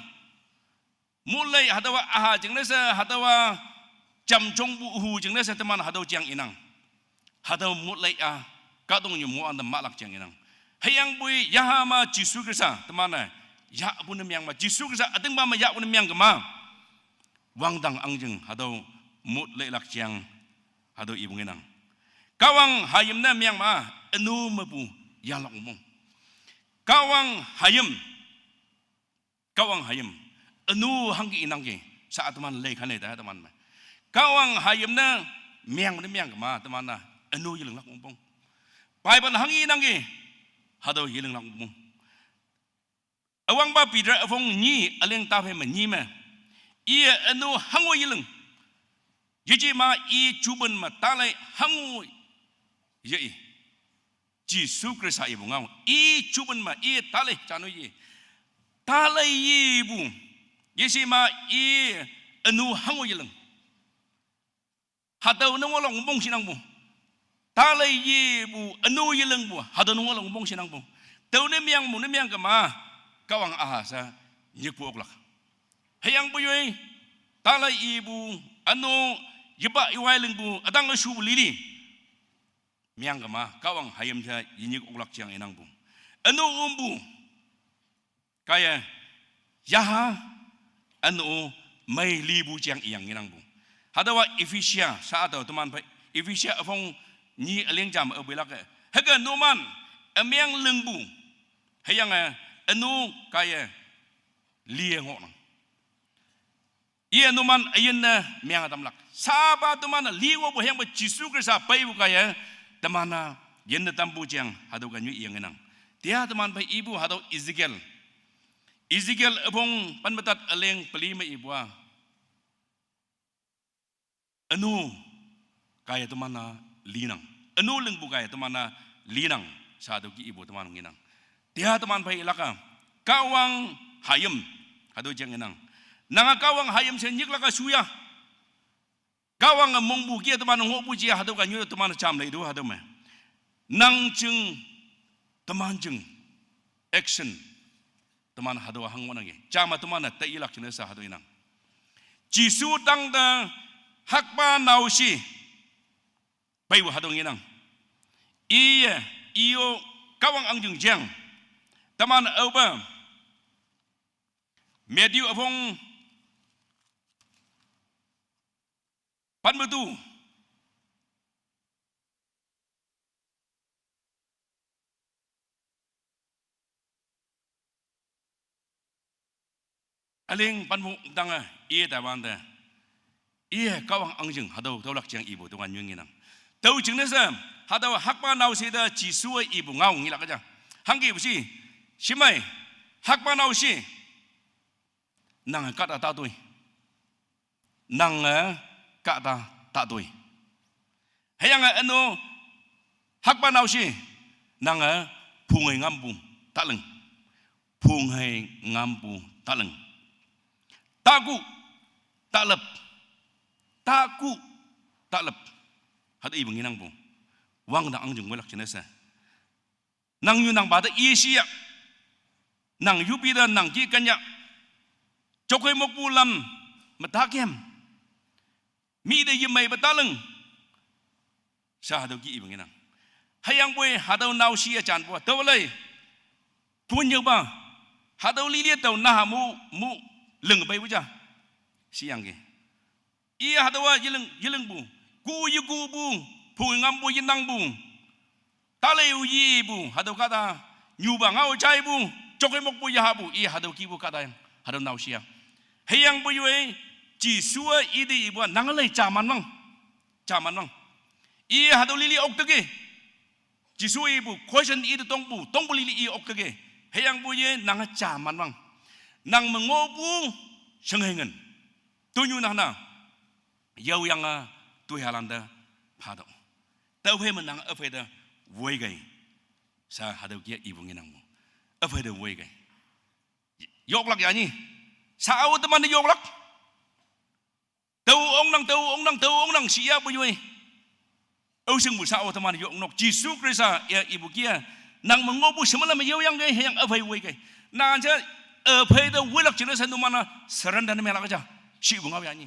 mulai hadawa aha jengnesa hadawa jam jongbu uhu jengnesa teman hadau jiang inang hadau mulai kadong nyu mu anda malak jiang inang hayang bui yahama jisu krisa temana ya punem yang ma jisu krisa adeng ba ma ya punem yang kema wangdang angjeng hadau mulai lak jiang hadau ibu inang kawang hayamna yang ma enu mabu yalak umum kawang hayam anu hanggi inangge saat teman lei kane dah teman kawang hayamna miang kema teman na anu yilang lak umpong pai ban hangi inangge hado yilang lak umpong awang ba pidra avong nyi aleng tape menyi ma ia anu hango yilang yiji ma i juben ma talai hango yei jisu krisa ibu ngau i juben ma i talai chanu ye talai ibu yesi ma i anu hango yilang hadau nongolong bong sinang bu talai ibu anu yilang bu hadau nongolong bong sinang bu tau ne miang kema kawang ahasa nyepu oklak hayang bu yoi talai ibu anu yeba iwailing bu adang asu lili miang kema kawang hayam sa yinyik oklak chiang inang bu anu umbu kaya yaha anu mai libu chiang iyang inang bu hadawa efisia sa atau teman pai efisia afong ni aleng jam abelak haga numan amiang lengbu hayang anu kaya lieng ho ia numan ayena miang tamlak saba teman liwo bu hayang jisu krisa pai bu kaya temana yenna tambu chiang hadu ganyu iyang inang dia teman pai ibu hadu Ezekiel abong panbatat aleng pelima ibua anu kaya temana linang anu lengbu kaya temana linang satu ki ibu teman nginang dia teman pai ilaka kawang hayam hadu jeng nginang nanga kawang hayam senyik laka suya kawang mongbu kia teman ngobu jia hadu kanyu teman cam le itu hadu me nang jeng teman jeng action teman hadu hangwan lagi cama teman tak ilak jenesa hadu inang jisu tang da hakba nausi bayu hadu inang iya iyo kawang angjung jang teman oba mediu apong pan betu aling panmu tanga iya tawan da iya kawang angjung hado tolak jang ibu tuan yunginang Tahu jenis hadaw hakpa nau si da jisu ibu ngau ngilak aja. Hanggi busi, simai hakpa nau si nang kata tak tui, nang kata tak tui. Hayang anu hakpa nau si nang pungai ngampu tak leng, pungai ngampu tak leng. Taku tak lep, taku tak lep. Hada ibu nginang pun, wang dah angjung welak jenis nang yu nang bada Asia, nang yupi dan nang ki kanyak, cokoi mok pulam matakem, mi de yemai betaleng, sah hada ki ibu nginang. Hayang boy hada nau sia chan po, tahu leh, punya ba, hada lilit tahu nah mu leng bay buja, siang ke, iya hada wa yeleng bu. Ku yuku bu, pungam bu yinang bu, tale uyi bu, hadau kata nyuba ngau cai bu, cokoi mok bu yahabu, iya hadau kibu kata yang hadau nausia. Hayang bu yue, jisua ide ibu nangalai caman mang, iya hadau lili ok tege, jisua ibu, question ide tong bu lili i ok tege, hayang bu yue nanga caman mang, nang mengobu senghengen, tunyu nana, yau yang tu halanda padau. Tahu he menang apa itu woi gai. Sa hadau kia ibu nginang mu. Apa itu woi gai. Yok lak ya ni. Sa awak teman yok lak. Tahu ong nang siapa yoi. Au sing bu sa awak teman yok nok. Jisu Krista ya ibu kia nang mengobu semalam yau yang gai yang apa woi gai. Nang je apa itu woi lak jenis itu mana serendah ni melak aja. Si ibu ngau ya ni.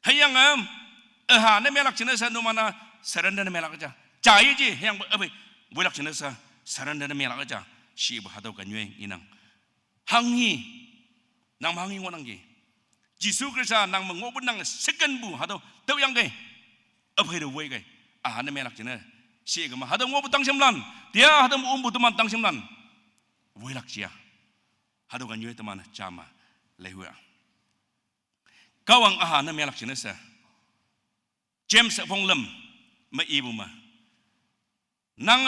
Hayang ne melak jenis anu mana seranda ne melak aja. Cai je yang apa bolak jenis seranda ne melak aja. Si ibu hadau kanyue inang. Hangi nang hangi ngonang ge. Jisu Krista nang mengobun nang second bu hadau tau yang ge. Apa itu wei ge. Ne melak jenis. Si ibu hadau ngobun tang semlan. Dia hadau umbu teman tang semlan. Bolak cia. Hadau kanyue teman cama lehua. Kawang ne melak jenis James Phong Lam ma ibu ma nang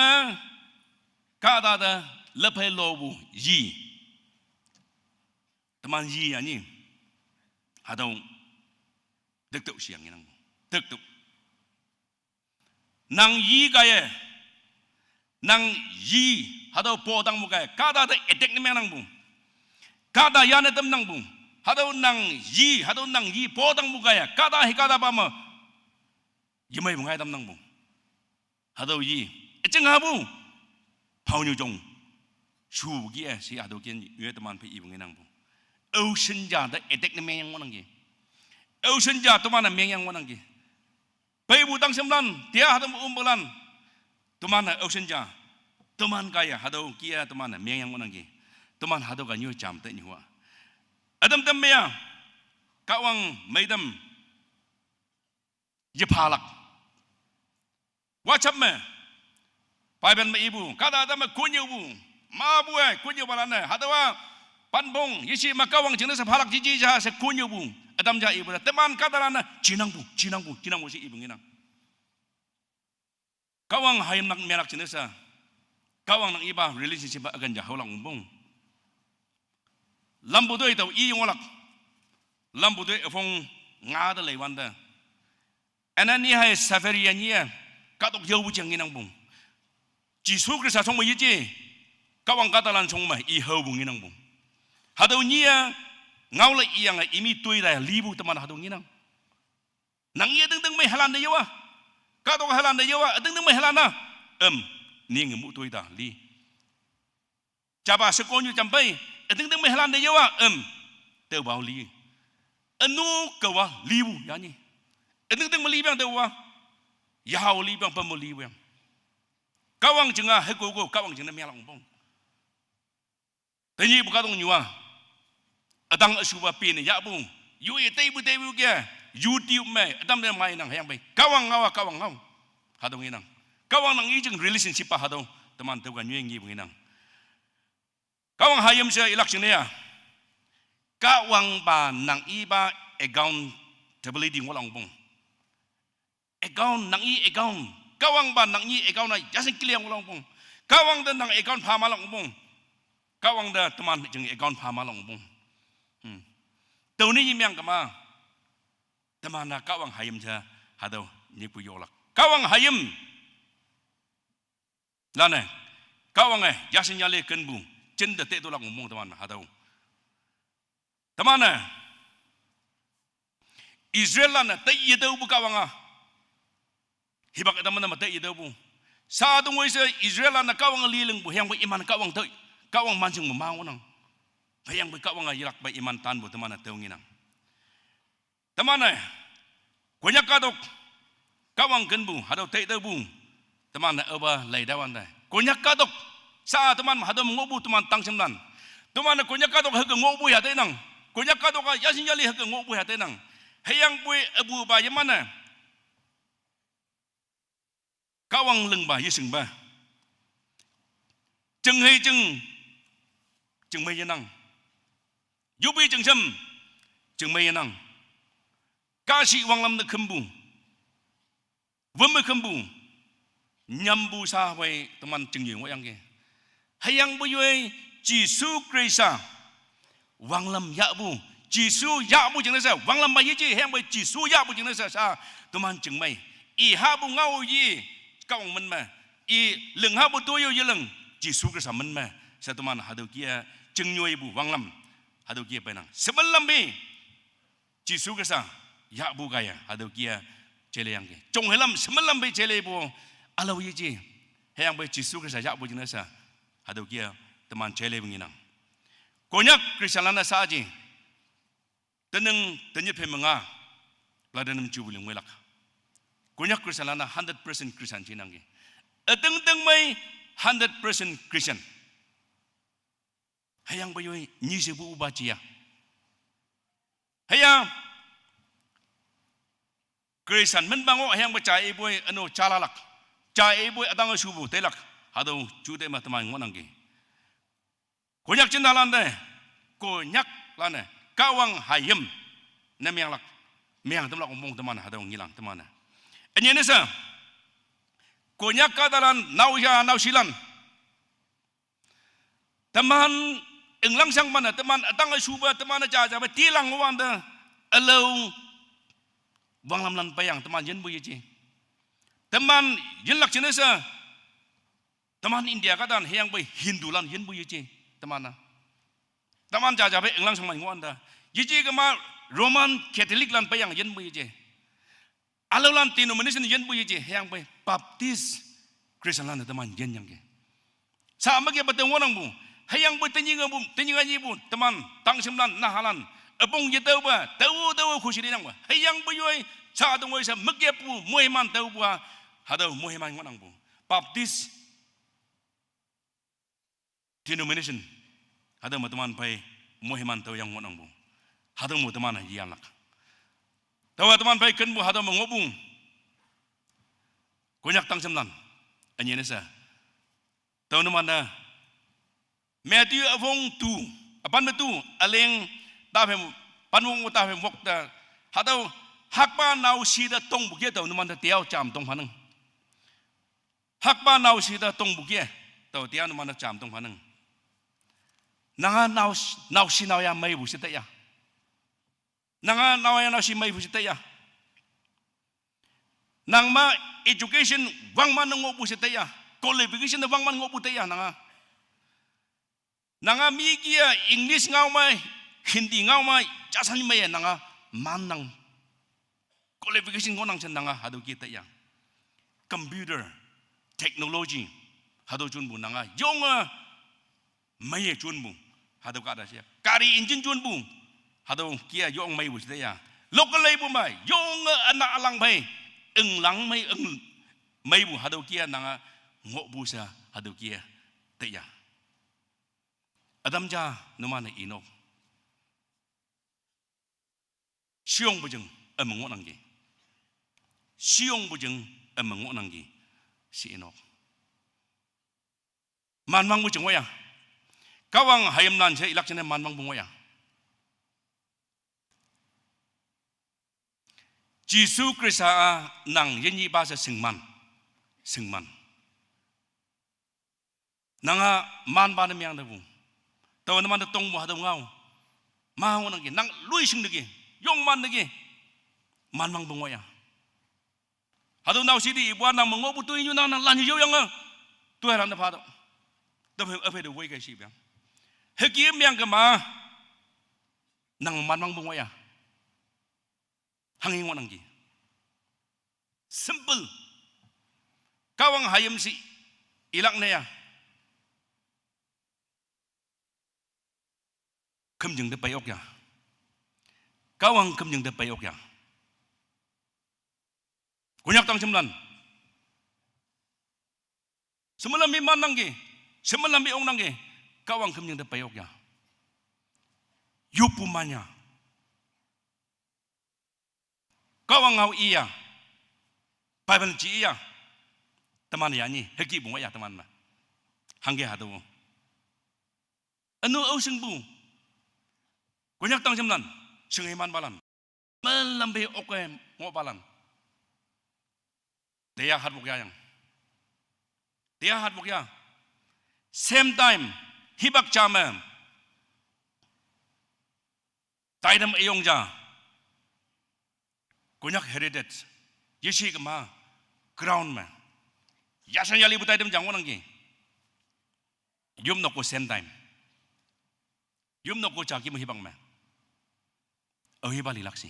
kata da lepai lobu yi teman yi ani hadau dektuk siang nang dektuk nang yi kaya nang yi hadau podang muka kata da edek ni menang bu kata yana tem nang bu hadau nang yi podang muka ya kata hikata pama Yemai bungai tam nang bu, hadau yi, eceng habu, pau nyujong, shu kia si hadau kian yue teman pi ibu nang bu, ocean ja da edek ni meyang wanang ki, ocean ja teman meyang wanang ki, pai butang semlan, dia hadau umbelan, teman ocean ja, teman kaya hadau kia teman meyang wanang ki, teman hadau kan yue jam te nyua, adam tem meya, kawang meidam, jepalak. Wacap me, paiban me ibu, kata ada me kunyu bu, ma bu kunyu balana, hadawa panbong, isi makawang jenis halak jiji jah se kunyu bu, adam jah ibu, teman kata lana, cinang bu si ibu nginang. Kawang hayam nak merak jenis kawang nak iba relationship akan jah ulang umbong. Lambu tu itu i ngolak, lambu tu efong ngada lewanda. Anani hai safari ania. Katok jauh bucang inang bung. Jisu Krista song mai je. Kawang katalan song mai i hau bung inang bung. Hadau nia ngau la iang imi tui dah libu teman hadau inang. Nang ia deng mai halan dewa. Katok halan dewa deng mai halana. Ni ngemu tui dah li. Caba sekonyu sampai deng mai halan dewa teu bau li. Anu kawa libu yani. Deng melibang dewa. Yahau libang pemuli yang kawang jengah hegogo kawang jengah melang bong tanya buka tong nyua adang asuba pin ya bung yui tebu kia YouTube me adam dia main nang hayang baik kawang ngau hadong inang kawang nang ijeng relationship pa hadong teman tu kan yuengi bung inang kawang hayam saya election ya kawang ba nang iba accountability ngolang bong account nang i account kawang ban nang i account na yasin kliang ulang pung kawang dan nang account phama long pung kawang da teman jeng account phama long pung tau ni yimyang kama teman na kawang hayam cha hadau ni pu yolak kawang hayam lane kawang yasin yale kenbu chen da te tolak ngomong teman hadau teman Israel lana te yedau bu kawanga hibak teman teman te yedau bu sa tu ngoi se Israel lana kawang liling bu yang bu iman kawang te kawang mancing memang nang bayang bu kawang yilak ba iman tan bu teman te nginang teman konyak kadok kawang kenbu hadau te te bu teman eba lai dawan dai konyak kadok sa teman hadau ngobu teman tang semlan teman konyak kadok hak ngobu ya te nang konyak kadok yasin yali hak ngobu ya te nang hayang bui abu ba yamana kawang leng ba yiseng ba jeng hei jeng mei yanang yubi jeng sam jeng mei yanang kasi wang lam na kembu wemme kembu nyambu sa wei teman jeng yeng wayang ke hayang bui yoi Jisu Krista wang lam ya bu Jisu ya bu jeng nasa wang lam ba yi ji hayang bui Jisu ya bu jeng nasa sa teman jeng mei i ha bu ngau yi kawang men ma i leng ha bu tu yo yeleng Jisu Krista men ma sa teman hadu kia jeng nyoi bu wang lam hadu kia penang sebelam bi Jisu Krista ya bu gaya hadu kia cele yang ke jong helam sebelam bi cele bu alau yi ji hayang bui Jisu Krista ya bu jeng nasa hadu kia teman cele benginang konyak Krista lana saji teneng tenyet pemenga ladanam jubuleng welak konyak Krista lana 100% Kristen cinangge ateng teng mai 100% Christian hayang bayoy nyi sebu ubacia hayang Kristen men bango hayang baca boy anu calalak cai boy atang subu telak hadu jude ma teman ngonangge konyak cinalande konyak lana kawang hayem namiang lak miang temlak ngomong teman hadu ngilang teman enyene sa konyak kadalan nau silan teman englang sang mana teman atang suba teman aja tilang wanda alau wang lam lan payang teman yen bu yeji teman yen lak jenesa teman India kadan hayang boy Hindulan yen bu yeji teman aja englang sang man wanda yeji kema Roman Catholic lan payang yen bu yeji alulan denomination yen bu yeji hayang boy Baptist Kristen lan teman yen yang ke sama ke bateng wonang bu hayang boy tenyinga bu teman tang semlan nahalan abong yetau ba tau khusiri nang ba hayang boy sa dong sa megye bu mohiman tau ba hadau mohiman wonang bu Baptist denomination hadau teman pai mohiman tau yang wonang bu hadau mo teman hialak tawa teman pai ken bu hadau ngobung konyak tang semlan anyene sa tau namana Matthew avong tu apan betu aleng tapem panwong tapem wokta hadau hakpa nau sida tong bukia tau namana tiao cham tong phanang hakpa nau sida tong bukia tau tiao namana cham tong phanang nanga nau si nau ya mai bu sita ya nanga nau si mai bu sita ya nang ma education wang man ngobu sita ya qualification wang man ngobu ta ya nanga migia English ngau mai Hindi ngau mai jasan mai nanga manang qualification ngonang chen nanga hadu kita ya computer technology hadu chun bu nanga yonga mai chun bu hadu ka da sia kari engine chun bu hadu kia yong mai bu sia ya local lai bu mai yonga anak alang bai eng lang mai bu hadu kia nanga ngo bu sa hadu kia te ya Adam ja numana inok siong bujeng amang nanggi siong bujeng amang nanggi si inok manmang bujeng waya kawang hayam nan saya ilak chene manmang bung waya Jisu Krista nang yenyi basa singman nanga man ba na miyang dabu taw naman na tong mo hadaw ngaw maho nang nang lui sing nagi yong man nagi man mang bungoya hadaw naw sidi ibuan nang mangobu tu inyo nang lan yo yang tu ran da phado da phe de wei kai si bang hekiem yang ka ma nang man mang bungoya hanging wanang gi simple kawang hayam si ilak na ya khâm dừng để bay ốc ya kawang khâm dừng để bay ốc ya kunyak tang semlan semalam mi man nang gi semalam mi ong nang gi kawang khâm dừng để bay ốc ya yupumanya kawang ngau iya Bible ci iya teman ya ni heki bunga ya teman na hangge hadu anu au sing bu kunyak tang semlan sing iman balan melambe oke ngo balan dia hat bukya yang dia hat bukya same time hibak chama taidam eyong ja kunyak heritage yeshi kema ground man yasan yali butai dem jangwan ngi yum no ko same time yum no ko chaki mo hibang man oh hibali laksi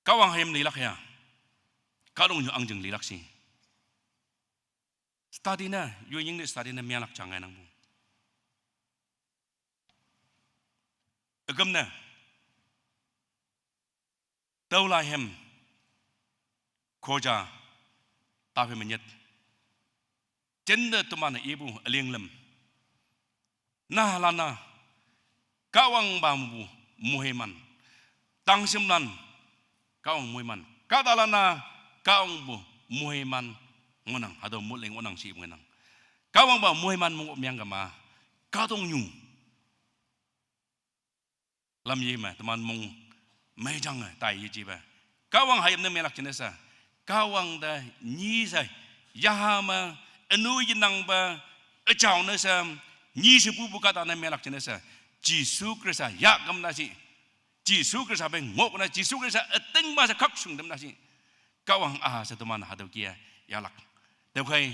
kawang hayam lilak ya kalung yu angjeng lilaksi study na yu ying ni study na mialak changai nang bu agam na Taulah hem koja tapi menyet jenda teman ibu aliang lem nah lana kawang bambu muhiman tang semlan kawang muhiman kata lana kawang bu muhiman ngonang atau muling ngonang si ngonang kawang ba muhiman mungu miang kama katong nyu lam yema teman mung mấy chăng tại gì chị bà kawang hayam nem melak chinesa kawang da nyi sai ya ma anu yinang ba chao na sa nyi se bu kata nem melak chinesa Jisu Krista ya gam na si Jisu Krista ben ngok na Jisu Krista ting ba sa khak sung dem na si kawang sa teman hadaw kia yalak deu khai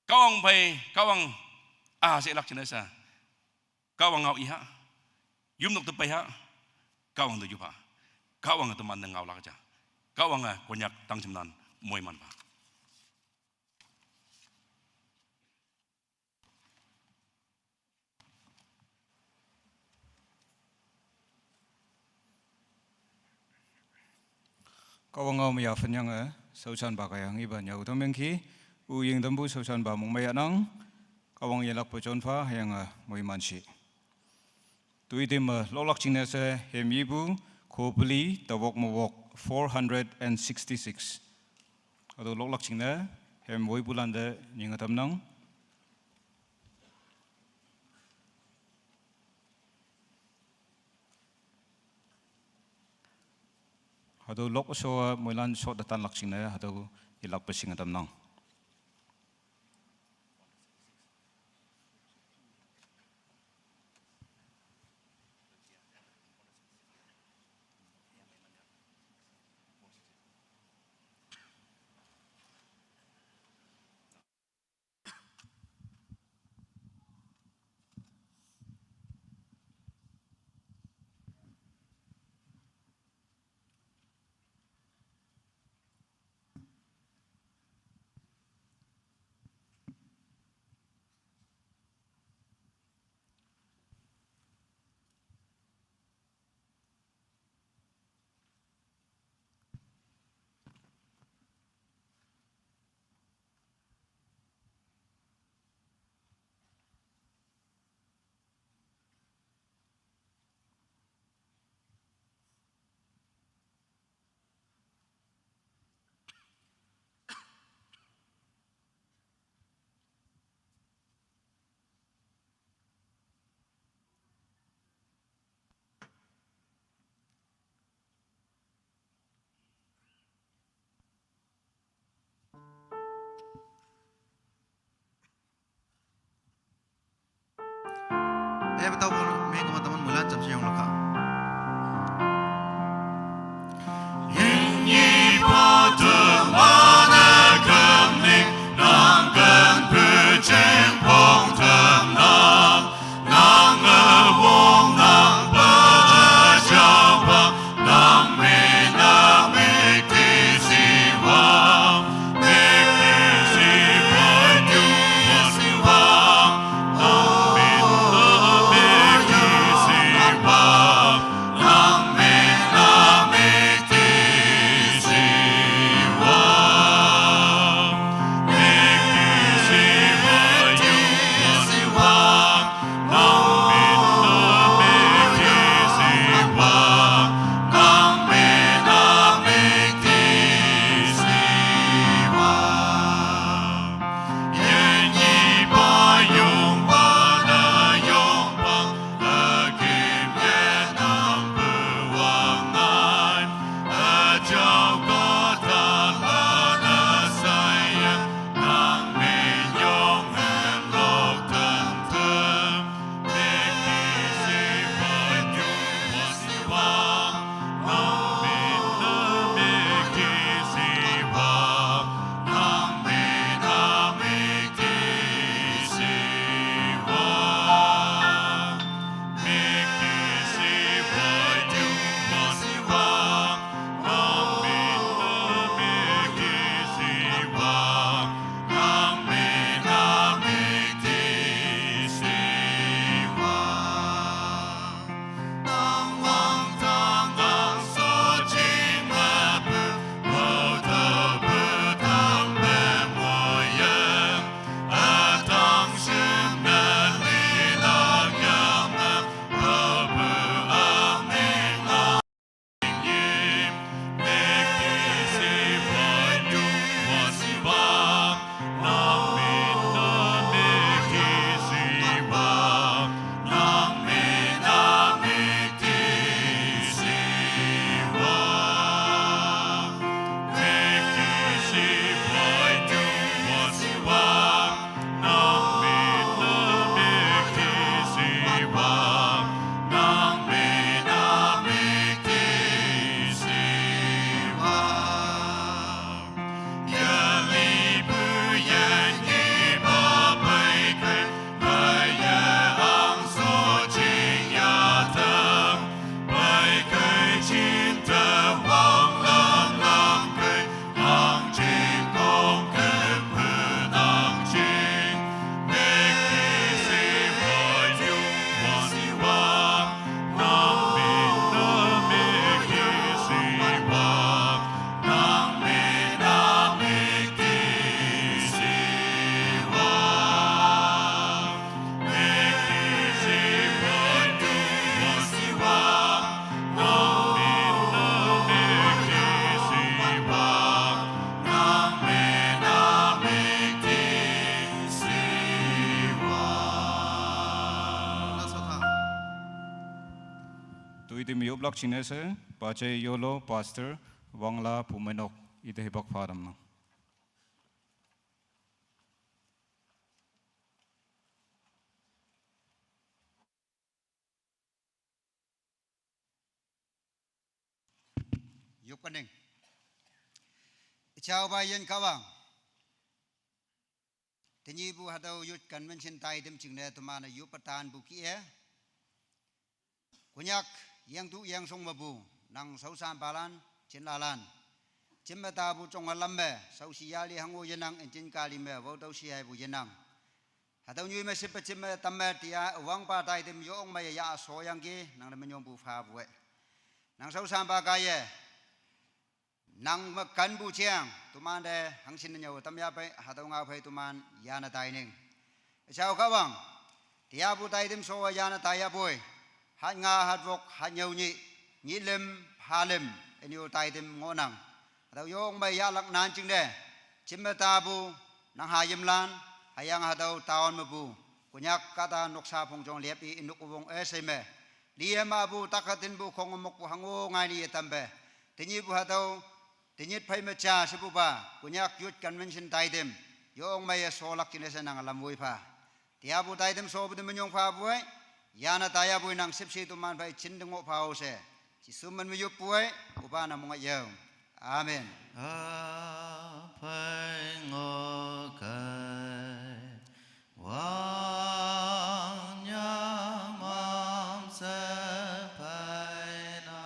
kawang bai kawang se lak chinesa kawang ngau iha yum nok te pai ha kawang tu juga, kawang teman dengan awak aja, kawang konyak tang semnan moy man ba. Kawang ngau maya fenyang sausan ba kayang iban yau to mengki uying dambu sausan ba mong maya nang kawang yelak pojon fa hayang moy mansi. Tui tim lolak cina se hemibu kobli tawok mawok 466. Atau lolak cina hem woi bulan de nyingatam nang. Atau lok so mulan so datan lak cina atau ilak pesingatam nang. Dia betul me teman-teman mulan jam siang lokal. Tuiti mi oblak chinese, pace yolo pastor, wangla pumenok ite hibak faram na. Yuk pening. Chào bayan kawang. Tenyi bu hadau yut convention tai dem chingne tumana yu patan buki e. Kunyak yang tu yang song mabu nang sausan balan chin lalan. Chimata bu chong alambe sau siyali hango yenang enchin kali me wo tau siyai bu yenang. Hadau nyu me sipa chimme tamme tia wang pa tai dem yo ong me ya so yang ki nang le menyong bu fa bu. Nang sausan ba ka ye nang makan bu chiang tumande hangsin nyaw tamya pai hadau nga pai tuman yana tai ning. Chào các bạn. Tia bu tai dem so yana tai ya boy. Hát nga hát vok hát nhau nhị lim hà lim eniu tai tim ngô nang tao yong bay ya lak nan ching de chim ta bu nang ha yim lan hayang ha dau taon ma bu kunyak kata noksa phong jong lep i inuk wong eseme dia ma bu takatin bu khong mok bu hango ngai ni tambe tinyi bu ha dau tinyit phai ma cha sibu ba kunyak youth convention tai tim yong bay so lak kinesa nang lam woi pha tia bu tai tim so bu dem nyong pha bu yana taya bui nang sipsi tuman bai cindeng mo pau se ci suman mi yupuai upana mo ngayau amen apai ngokai wang nyamam sepai na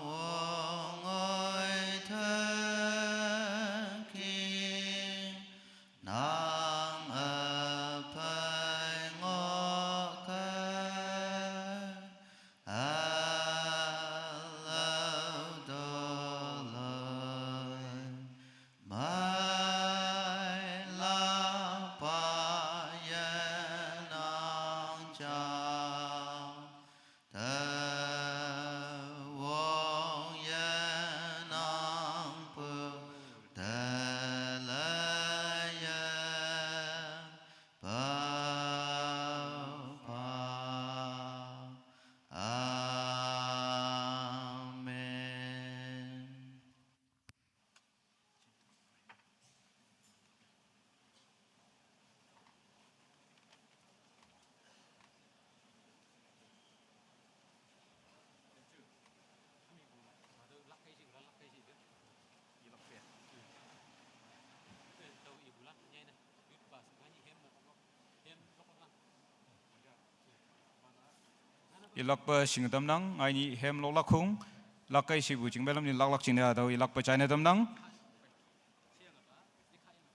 pawong oi thaki nang apai ngokai alau dolai mai la pa yanang cha ta wong yanang pu ta la ya pa pa amen. ilak pa sing tam nang ngai ni hem lo lak khung lak kai si bu ching belam ni lak lak ching da do ilak pa china tam nang